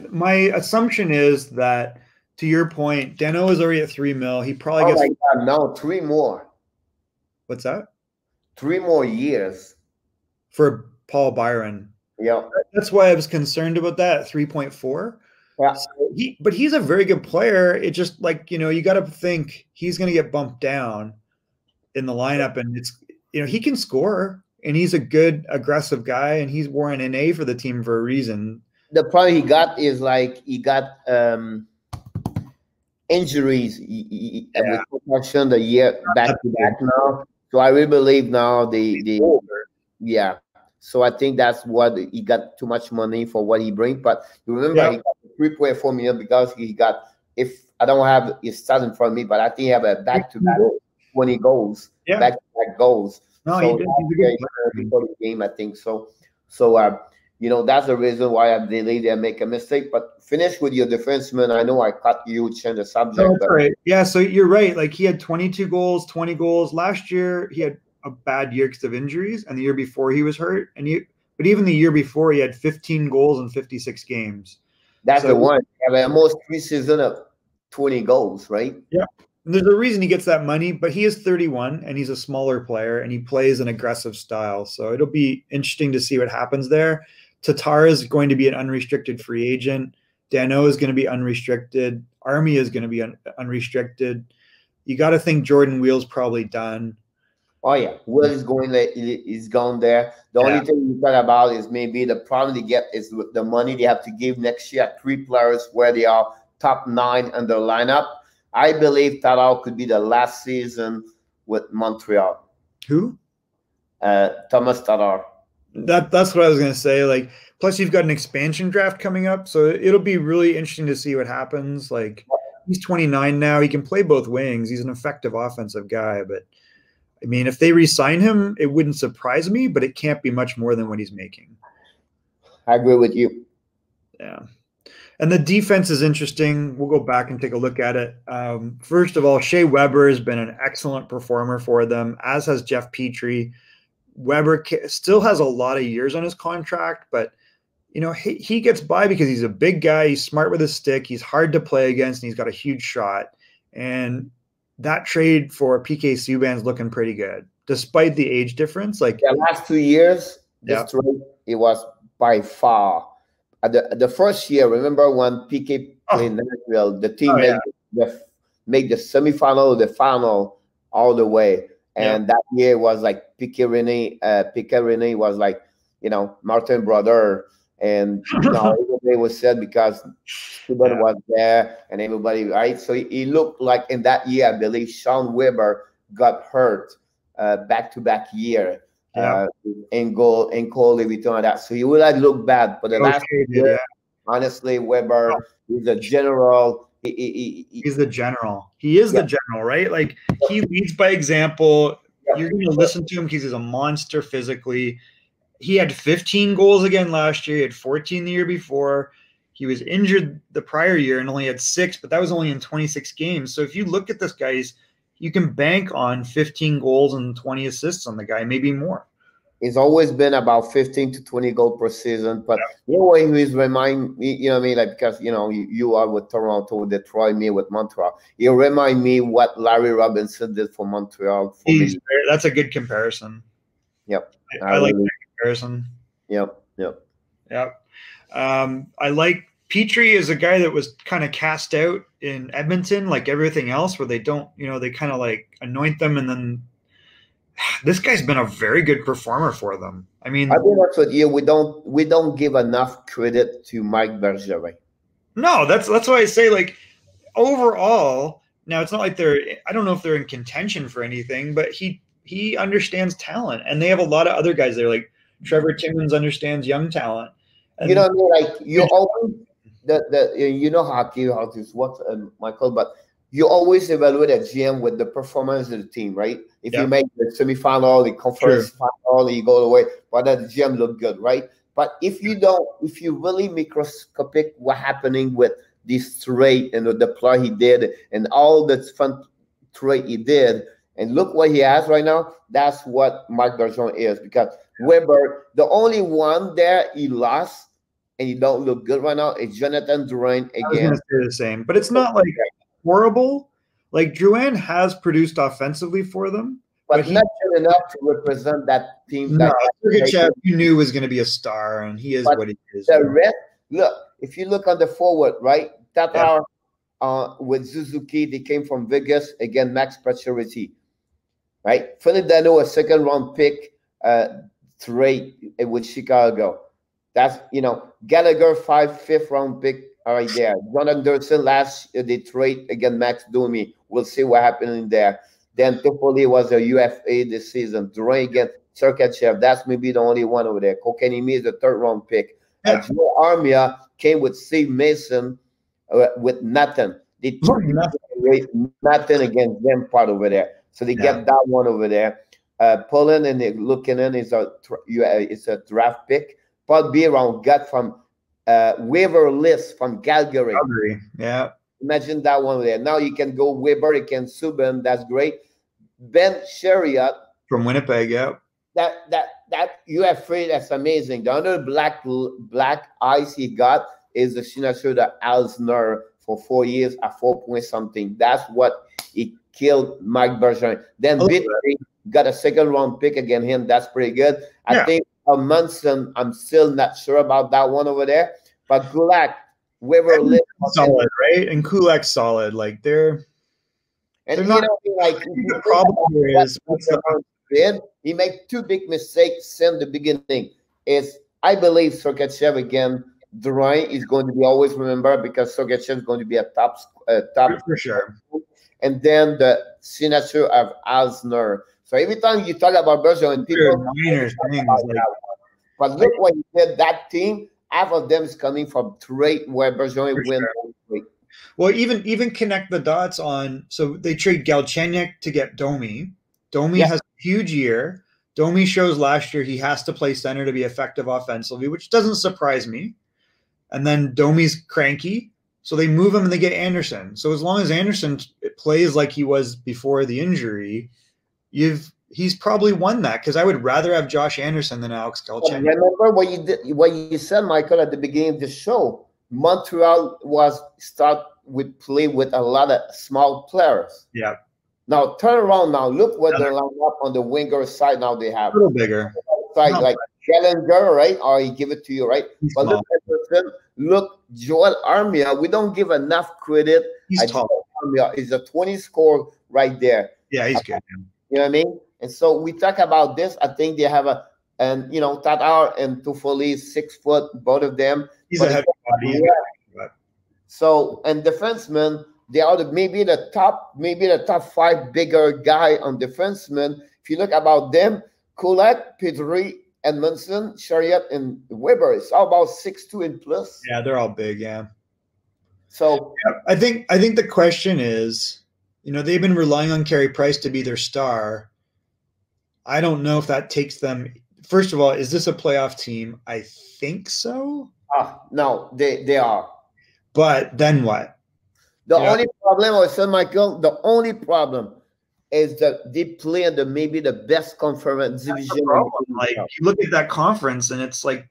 my assumption is that, to your point, Dano is already at $3 million. He probably gets. Oh my God! No, 3 more. What's that? 3 more years for Paul Byron. Yeah, that's why I was concerned about that 3.4. Yeah, so but he's a very good player. It just you got to think he's going to get bumped down in the lineup, and it's he can score, and he's a good aggressive guy, and he's worn an NA for the team for a reason. The problem he got is he got injuries. Concussion the year back to back now. So I really believe now So I think that's what he got too much money for what he brings. But you remember he got $3.4 million because he got, if I don't have his stats in front of me, but I think he have a back-to-back 20 goals, back-to-back goals. No, so he's a good player. For the game, I think so. So that's the reason why I believe they make a mistake. But finish with your defenseman. I know I cut you, change the subject. No, that's right. Yeah, so you're right. Like he had 22 goals, 20 goals last year. He had a bad year because of injuries, and the year before he was hurt. But even the year before, he had 15 goals in 56 games. That's the one. Almost 3 seasons of 20 goals, right? Yeah. And there's a reason he gets that money, but he is 31 and he's a smaller player and he plays an aggressive style. So it'll be interesting to see what happens there. Tatar is going to be an unrestricted free agent. Dano is going to be unrestricted. Army is going to be unrestricted. You got to think Jordan Wheel's probably done. Oh yeah, Will is gone there. The only thing you talk about is maybe the problem they get is with the money they have to give next year. 3 players where they are top 9 in their lineup. I believe Tatar could be the last season with Montreal. Who? Thomas Tatar. That's what I was going to say. Plus you've got an expansion draft coming up, so it'll be really interesting to see what happens. He's 29 now. He can play both wings. He's an effective offensive guy, but I mean, if they re-sign him, it wouldn't surprise me, but it can't be much more than what he's making. I agree with you. Yeah. And the defense is interesting. We'll go back and take a look at it. First of all, Shea Weber has been an excellent performer for them, as has Jeff Petrie. Weber still has a lot of years on his contract, but he gets by because he's a big guy. He's smart with his stick. He's hard to play against, and he's got a huge shot. And that trade for PK Subban's looking pretty good, despite the age difference. Like the last 2 years, this trade, it was by far. The first year, remember when PK played in Nashville, the team made the semifinal, the final, all the way. And that year was like PK Rene was like, Martin brother. And everybody was sad because Subban was there and everybody, right? So he looked like in that year, I believe Sean Weber got hurt back-to-back year. Ankle, everything like that. So he would have looked bad. But the last year, honestly, Weber is a general. He's the general. He is the general, right? Like he leads by example. You're going to listen to him because he's a monster physically. He had 15 goals again last year. He had 14 the year before. He was injured the prior year and only had 6, but that was only in 26 games. So if you look at this guy, you can bank on 15 goals and 20 assists on the guy, maybe more. It's always been about 15 to 20 goals per season. But the way he's remind me, you know what I mean? Like, because, you are with Toronto, Detroit, me with Montreal. You remind me what Larry Robinson did for Montreal. That's a good comparison. Yep. I like that comparison. Yep. I like Petrie is a guy that was kind of cast out in Edmonton, like everything else, where they don't, they kind of like anoint them, and then this guy's been a very good performer for them. I mean, I think that's what we don't give enough credit to Mike Bergevin. No, that's why I say, like, overall. Now it's not like I don't know if they're in contention for anything, but he understands talent, and they have a lot of other guys there, like Trevor Timmins understands young talent. And you know what I mean? Like you always hockey, how this works, Michael, but you always evaluate a GM with the performance of the team, right? If you make the semifinal, the conference final, you go away, but the GM look good, right? But if you really microscopic what happening with this trade and the play he did and all the fun trade he did, and look what he has right now, that's what Marc Bergeron is. Because Weber, the only one there he lost and he don't look good right now is Jonathan Drouin again. I was going to say the same, but it's not like horrible. Like Drouin has produced offensively for them, but not good enough to represent that team. No, you knew was going to be a star, and he is what he is. The rest, look, if you look on the forward, right, Tatar with Suzuki, they came from Vegas. Again, Max Pacioretty, right? Philip Dano, a second-round pick, trade with Chicago. That's, Gallagher, fifth-round pick right there. John Anderson, they trade again, Max Domi. We'll see what happened in there. Then Toffoli was a UFA this season. Drouin again, Sergachev, that's maybe the only one over there. Kotkaniemi is the third-round pick. Joe Armia came with Steve Mason with Nathan. They Nathan against them part over there. So they get that one over there. Poland and Luukkonen is a draft pick. Paul Biron got from waiver list from Calgary. Yeah. Imagine that one there. Now you can go Weber, you can Subban. That's great. Ben Chariot from Winnipeg. Yeah. That UFA, that's amazing. The other black eyes he got is the signature that Alsner for 4 years at 4 point something. That's what he killed Mike Bergeron. Then Bittry got a second-round pick against him. That's pretty good. I think Munson, I'm still not sure about that one over there. But Kulak, Weber solid, right? And Kulak's solid. Like they're not like the problem here is he made 2 big mistakes in the beginning. I believe Sergachev again. Drouin is going to be always remembered because Sergachev is going to be a top for sure. And then the signature of Alsner. So every time you talk about Bergeron, people but look what he did. That team, half of them is coming from trade where Bergeron wins. Well, even connect the dots on. So they trade Galchenyuk to get Domi. Domi has a huge year. Domi shows last year he has to play center to be effective offensively, which doesn't surprise me. And then Domi's cranky, so they move him and they get Anderson. So as long as Anderson plays like he was before the injury, he's probably won that, because I would rather have Josh Anderson than Alex Galchenyuk. Remember what you said, Michael, at the beginning of the show. Montreal would play with a lot of small players. Yeah. Now turn around now. Look what they're lining up on the winger side now. They have a little bigger. Side, like Gallagher, right? Or he give it to you, right? He's but look, Joel Armia. We don't give enough credit. He's tall. Armia is a 20 score right there. Yeah, he's good. You know what I mean? And so we talk about this. I think they have Tatar and Toffoli, 6 foot, both of them. He's a heavy body. Yeah. So, and defensemen, they are maybe the top 5 bigger guy on defensemen. If you look about them, Kulak, Pedri, Edmondson, Chariot, and Weber, it's all about 6'2" and plus. Yeah, they're all big. Yeah. So I think the question is, they've been relying on Carey Price to be their star. I don't know if that takes them. First of all, is this a playoff team? I think so. No, they are. But then what? The only problem, I said, Michael, the only problem is that they play in maybe the best conference division. Like, you look at that conference and it's like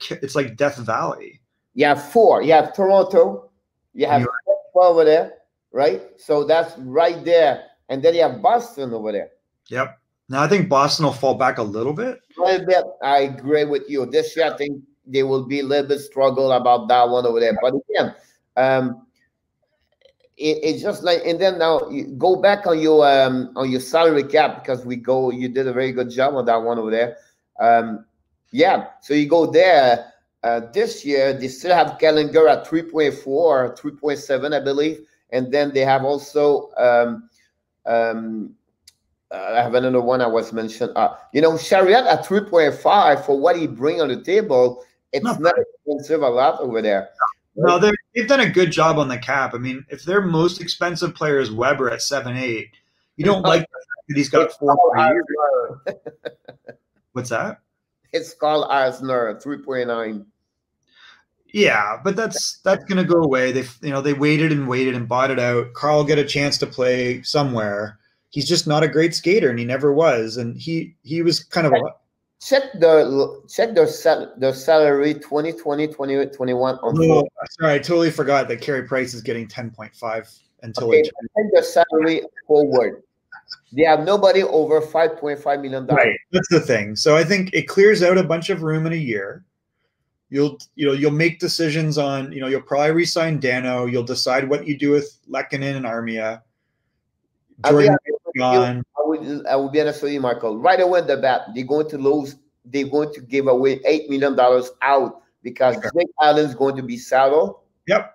Death Valley. You have 4. You have Toronto. You have over there, right? So that's right there. And then you have Boston over there. Yep. Now I think Boston will fall back a little bit. A little bit. I agree with you. This year, I think they will be a little bit struggle about that one over there. But again, it's just like, and then now you go back on your salary cap, because you did a very good job on that one over there. Yeah, so you go there. This year they still have Gallagher at 3.4, 3.7, I believe, and then they have also I have another one I was mentioned. Chariot at 3.5 for what he bring on the table. It's not expensive a lot over there. No, they've done a good job on the cap. I mean, if their most expensive player is Weber at 7.8, you don't like the fact that he's got 4 years. What's that? It's called Eisner, 3.9. Yeah, but that's going to go away. They waited and bought it out. Carl will get a chance to play somewhere. He's just not a great skater, and he never was. And he was kind of check their salary 2020, 21 on. Oh, sorry, I totally forgot that Carey Price is getting 10.5 until check their salary forward. They have nobody over $5.5 million. Right, that's the thing. So I think it clears out a bunch of room in a year. You'll make decisions on, you'll probably re-sign Dano. You'll decide what you do with Lehkonen and Armia. Jordan gone. I will be honest with you, Michael. Right away in the bat, they're going to lose. They're going to give away $8 million out because Jake Allen's going to be saddled. Yep.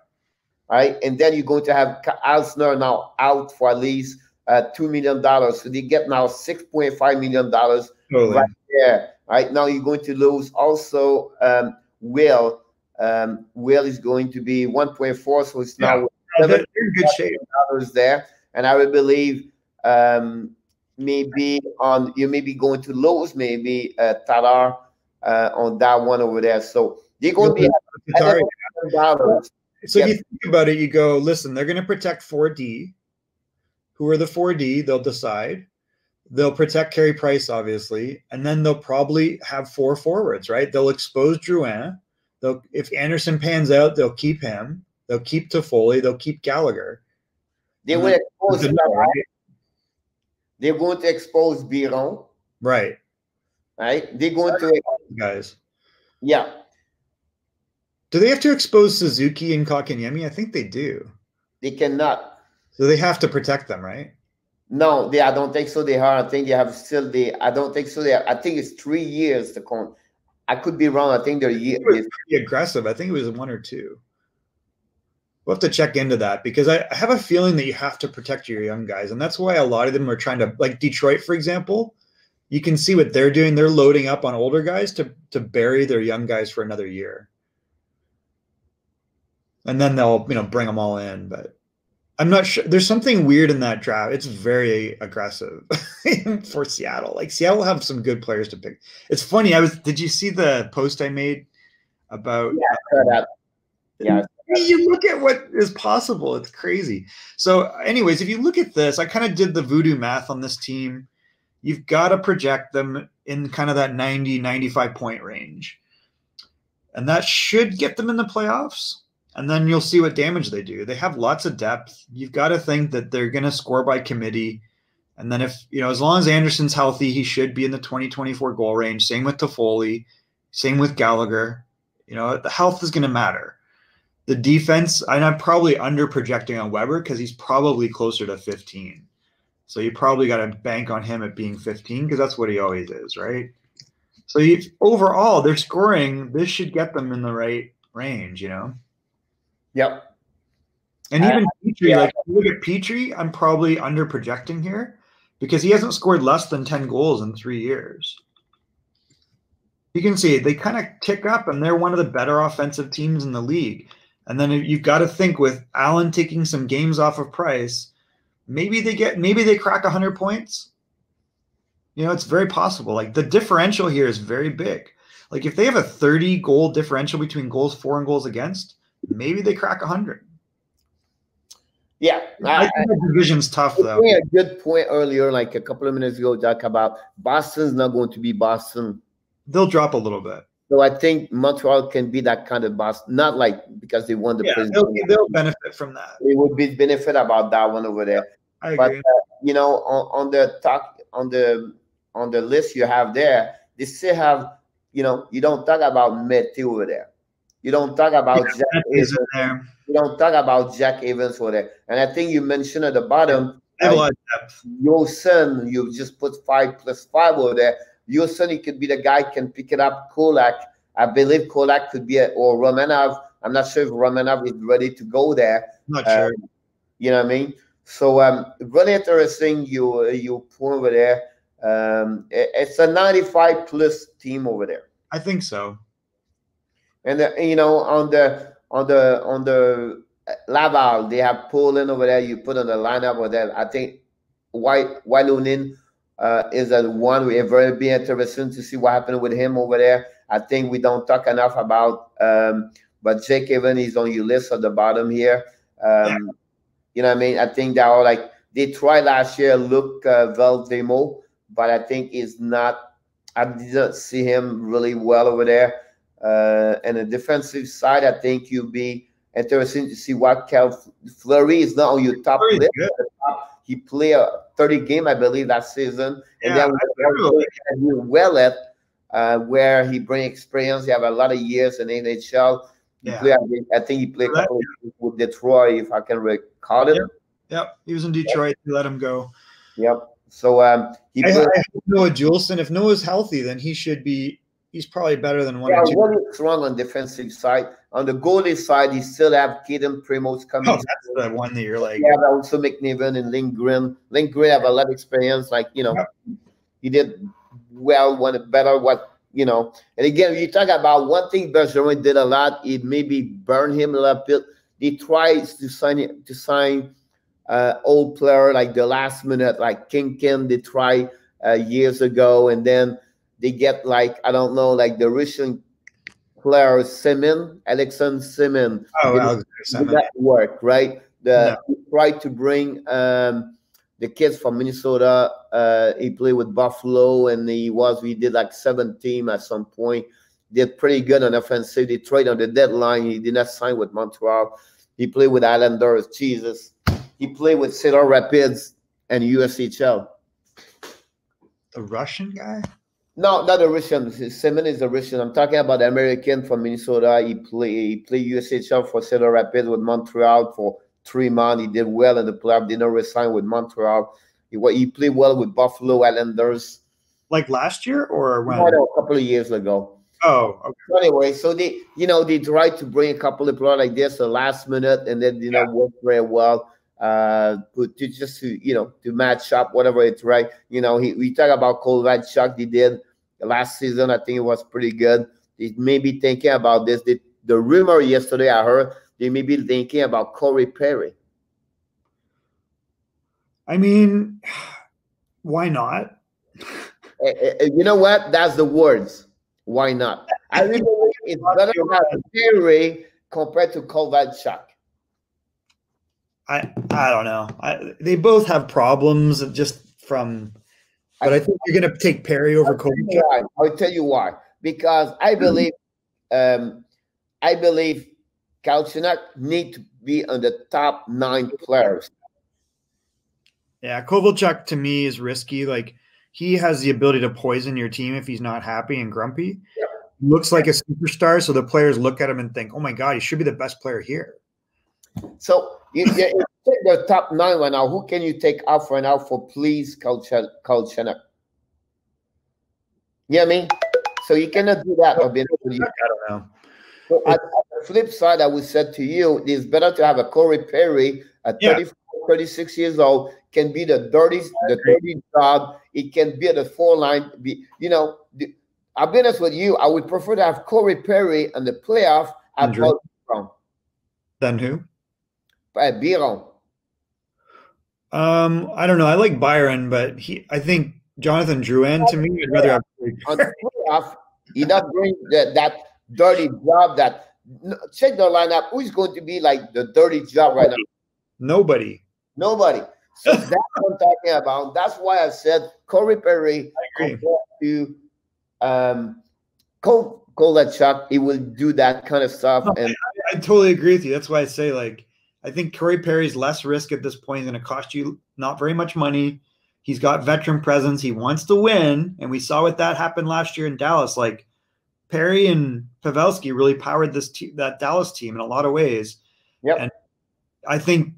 All right, and then you're going to have Alsner now out for at least $2 million. So they get now $6.5 million right there. All right, now you're going to lose also Will. Will is going to be 1.4, so it's now they're in good shape. There, and I would believe maybe you may be going to lose maybe Tatar on that one over there. So they're going to be $100. So if you think about it, you go, listen, they're going to protect 4D. Who are the 4D? They'll decide. They'll protect Carey Price, obviously, and then they'll probably have 4 forwards, right? They'll expose Drouin. If Anderson pans out, they'll keep him. They'll keep Toffoli. They'll keep Gallagher. They will expose They're going to expose Biron. Right. Right? They're going to guys. Yeah. Do they have to expose Suzuki and Kotkaniemi? I think they do. They cannot. So they have to protect them, right? No, I don't think so. They are. I think they have still I don't think so. I think it's 3 years to come. I could be wrong. I think they're pretty aggressive. I think it was 1 or 2. We'll have to check into that because I have a feeling that you have to protect your young guys. And that's why a lot of them are trying to, like Detroit, for example, you can see what they're doing. They're loading up on older guys to bury their young guys for another year. And then they'll, bring them all in. But I'm not sure. There's something weird in that draft. It's very aggressive for Seattle. Like Seattle have some good players to pick. It's funny. Did you see the post I made about? Yeah. You look at what is possible. It's crazy. So, anyways, if you look at this, I kind of did the voodoo math on this team. You've got to project them in kind of that 90, 95 point range. And that should get them in the playoffs. And then you'll see what damage they do. They have lots of depth. You've got to think that they're going to score by committee. And then as long as Anderson's healthy, he should be in the 2024 goal range. Same with Toffoli. Same with Gallagher. The health is going to matter. The defense, I'm probably under projecting on Weber because he's probably closer to 15. So you probably got to bank on him at being 15 because that's what he always is, right? So overall, their scoring, this should get them in the right range, Yep. And even Petrie, if you look at Petrie, I'm probably under projecting here because he hasn't scored less than 10 goals in 3 years. You can see they kind of tick up, and they're one of the better offensive teams in the league. And then you've got to think with Allen taking some games off of Price, maybe they crack 100 points. It's very possible. Like the differential here is very big. Like if they have a 30 goal differential between goals for and goals against, maybe they crack 100. Yeah. I think the division's tough though. You made a good point earlier, like a couple of minutes ago, Jack, about Boston's not going to be Boston. They'll drop a little bit. So I think Montreal can be that kind of Boston, not like because they won the President. They'll benefit from that. They would be benefit about that one over there. I agree. But on the list you have there, they still have, you don't talk about Mete over there. You don't talk about Jack Evans. You don't talk about Jack Evans over there. And I think you mentioned at the bottom, Yosen, you just put 5+5 over there. Yosen, he could be the guy can pick it up. Kolak, I believe Kolak could be or Romanov. I'm not sure if Romanov is ready to go there. Not sure. You know what I mean? So really interesting you put over there. It's a 95+ team over there. I think so. And on the Laval, they have Poland over there. You put on the lineup over there. I think Wylunin is a one we're very be interested to see what happened with him over there. I think we don't talk enough about, but Jake Evans is on your list at the bottom here. You know what I mean? I think they tried last year, Luc Veldemo, but I think I didn't see him really well over there. And the defensive side, I think you'll be interesting to see what Fleury is not on your top list. He played a 30 game, I believe, that season. And then Ouellet, where he brings experience. He have a lot of years in NHL. I think he played a couple of years with Detroit, if I can recall it. Yep. He was in Detroit. They let him go. Yep. So I Noah Juleson. If Noah's healthy, then he's probably better than one or two. Really strong on defensive side. On the goalie side, you still have Kaden Primoz coming. Oh, that's the one that you're like. You have also McNiven and Lindgren. Lindgren have a lot of experience. He did well, and again, you talk about one thing Bergeron did a lot. It maybe burned him a little bit. They tried to sign old player like the last minute, like Kinkin. They tried years ago, and then they get the Russian player Alexander Semin. Did that work, right? They tried to bring the kids from Minnesota. He played with Buffalo, and we did like 17 at some point. Did pretty good on offensive. They trade on the deadline. He did not sign with Montreal. He played with Islanders. Jesus. He played with Cedar Rapids and USHL. The Russian guy? No, not the Russian. Semin is a Russian. I'm talking about the American from Minnesota. He played USHL for Cedar Rapids with Montreal for 3 months. He did well in the playoff. Did not resign with Montreal. He played well with Buffalo Islanders. Like last year or when? No, a couple of years ago. Oh, okay. So anyway, so they tried to bring a couple of players like this the last minute, and then work very well. To match up whatever it's right. We talk about Kovalchuk. They did last season. I think it was pretty good. They may be thinking about this. The rumor yesterday I heard they may be thinking about Corey Perry. I mean, why not? You know what? That's the words. Why not? I really believe it's better to have Perry compared to Kovalchuk. I don't know. They both have problems just from, but I think you're going to take Perry over Kovalchuk. I'll tell you why. Because I believe Galchenyuk need to be on the top 9 players. Yeah, Kovalchuk to me is risky. Like, he has the ability to poison your team if he's not happy and grumpy. Yep. Looks like a superstar, so the players look at him and think, "Oh my God, he should be the best player here." So you take the top 9 right now. Who can you take off right now for please Galchenyuk? You know what I mean? So you cannot do that. I don't know. So at the flip side, I would say to you, it's better to have a Corey Perry at 34, 36 years old, can be the dirty job. It can be at the 4 line. I'll be honest with you, I would prefer to have Corey Perry in the playoff at Biron. Then who? Biron. I don't know. I like Byron, but I think Jonathan Drouin to me, I'd rather have on the playoff. He doesn't bring that dirty job. Check the lineup. Who's going to be like the dirty job right now? Nobody. So that's what I'm talking about. That's why I said Corey Perry compared to Kovalchuk. He will do that kind of stuff. No, and I totally agree with you. That's why I say, like, I think Corey Perry's less risk at this point. He's going to cost you not very much money. He's got veteran presence. He wants to win, and we saw what that happened last year in Dallas. Like, Perry and Pavelski really powered that Dallas team in a lot of ways. Yep. And I think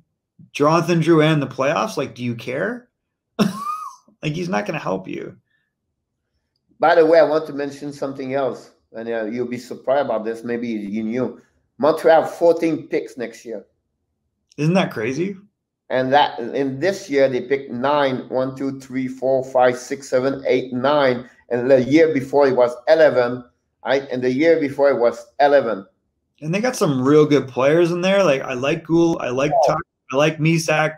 Jonathan Drouin in the playoffs, like, do you care? Like, he's not going to help you. By the way, I want to mention something else, and you'll be surprised about this. Maybe you knew. Montreal have 14 picks next year. Isn't that crazy? And that in this year they picked 9. 1, 2, 3, 4, 5, 6, 7, 8, 9. And the year before it was 11. And the year before it was 11. And they got some real good players in there. Like, I like Gould, I like Tuck, I like Misak.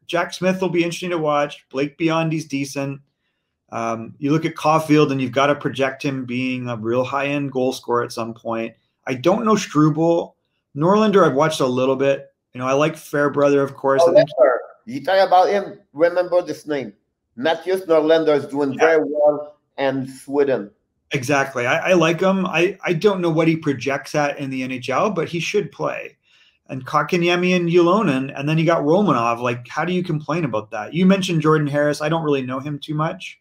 Jack Smith will be interesting to watch. Blake Biondi's decent. You look at Caulfield, and you've got to project him being a real high-end goal scorer at some point. I don't know Struble. Norlinder, I've watched a little bit. I like Fairbrother, of course. I think you talk about him, remember this name. Mattias Norlinder is doing very well in Sweden. Exactly. I like him. I don't know what he projects at in the NHL, but he should play. And Kotkaniemi and Ylonen, and then you got Romanov. Like, how do you complain about that? You mentioned Jordan Harris. I don't really know him too much.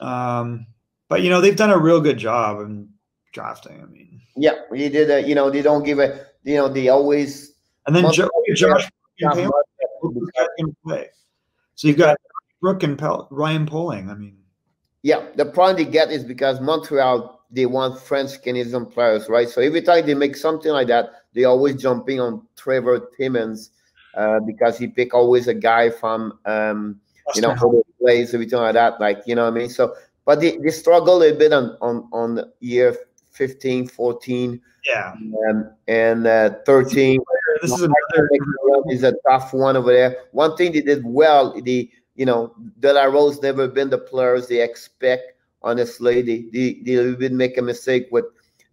But, they've done a real good job in drafting. I mean. Yeah, he did. They don't give a, they always. And then Josh can play. So you've got Brooke and Ryan Poling. I mean. Yeah, the problem they get is because Montreal, they want French Canadian players, right? So every time they make something like that, they always jumping on Trevor Timmins because he pick always a guy from, who plays, everything like that, like, you know what I mean? So, but they struggle a little bit on year 15, 14, and 13. This is another is a tough one over there. One thing they did well, De La Rose never been the players they expect. Honestly, they even make a mistake with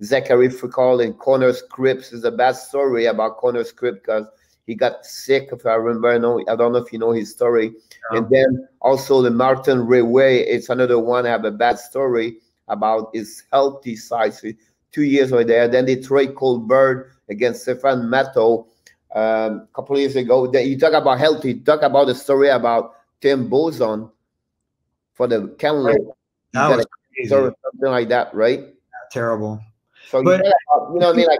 Zachary Fricol and Connor Scripps. Is a bad story about Connor Scripps because he got sick. If I remember, I don't know if you know his story. Yeah. And then also the Martin Rayway, it's another one. Have a bad story about his healthy side. So 2 years right there. Then they trade Colbert against Stefan Matto a couple of years ago. You talk about healthy. Talk about the story about Tim Boson for the Canada. That was crazy. Something like that, right? Yeah, terrible. So you know what I mean? Like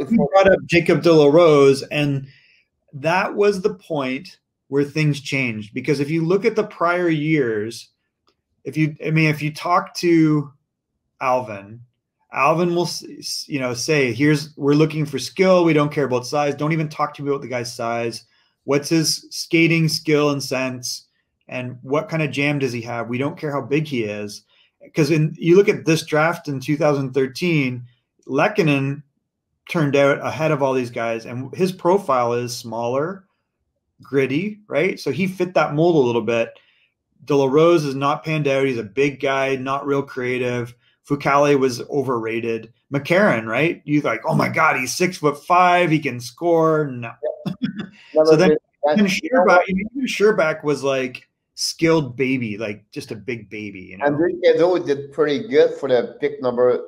you brought up Jacob De La Rose, and that was the point where things changed. Because if you look at the prior years, if you talk to Alvin will say, we're looking for skill. We don't care about size. Don't even talk to me about the guy's size. What's his skating skill and sense? And what kind of jam does he have? We don't care how big he is. Because you look at this draft in 2013, Lehkonen turned out ahead of all these guys, and his profile is smaller, gritty, right? So he fit that mold a little bit. De La Rose is not panned out. He's a big guy, not real creative. Fucale was overrated. McCarron, right? You like, oh my God, he's 6'5", he can score. No. So then even Sherbak was like skilled baby, like just a big baby, you know. And they did pretty good for the pick number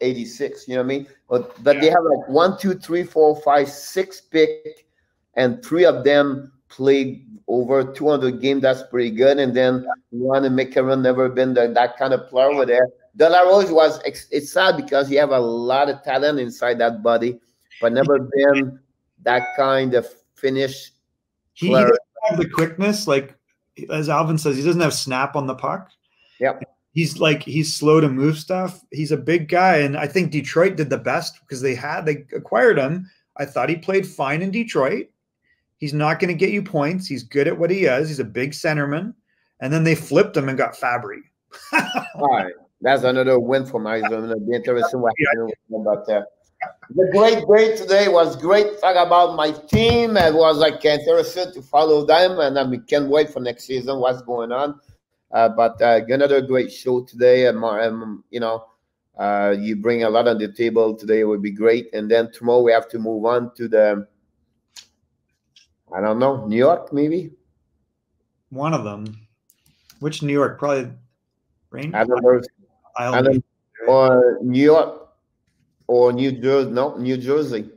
86. You know what I mean? But they have like 1, 2, 3, 4, 5, 6 pick, and 3 of them played over 200 games. That's pretty good. And then one and McCarron never been that kind of player with there. De La Rose was, it's sad because he have a lot of talent inside that body, but never been that kind of finish. He doesn't have the quickness, like as Alvin says, he doesn't have snap on the puck. Yep. He's slow to move stuff. He's a big guy, and I think Detroit did the best because they acquired him. I thought he played fine in Detroit. He's not going to get you points. He's good at what he is. He's a big centerman. And then they flipped him and got Fabry. All right. That's another win for my zone. It'll be interesting what happens about that. The great day today was great. Talk about my team. It was like interesting to follow them, and we can't wait for next season. What's going on? But another great show today, and you know, you bring a lot on the table today. It would be great. And then tomorrow we have to move on to the, I don't know, New York maybe. One of them. Which New York? Probably Rangers. Or New York or New Jersey. No, New Jersey.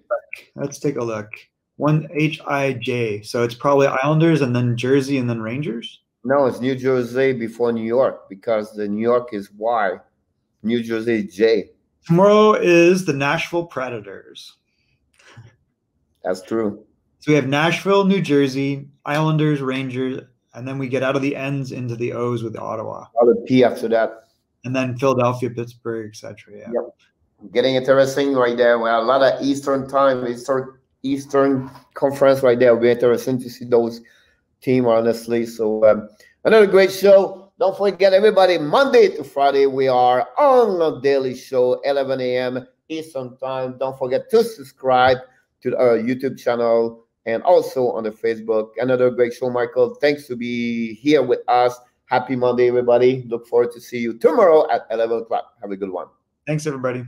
Let's take a look. One HIJ. So it's probably Islanders and then Jersey and then Rangers? No, it's New Jersey before New York because the New York is Y. New Jersey is J. Tomorrow is the Nashville Predators. That's true. So we have Nashville, New Jersey, Islanders, Rangers, and then we get out of the N's into the O's with Ottawa. All the P after that. And then Philadelphia, Pittsburgh, etc. Yeah. Yep. Getting interesting right there. Well, a lot of Eastern time, Eastern Conference right there. It'll be interesting to see those teams, honestly. So another great show. Don't forget, everybody, Monday to Friday, we are on a daily show, 11 a.m. Eastern time. Don't forget to subscribe to our YouTube channel and also on the Facebook. Another great show, Michael. Thanks to be here with us. Happy Monday, everybody. Look forward to see you tomorrow at 11 o'clock. Have a good one. Thanks, everybody.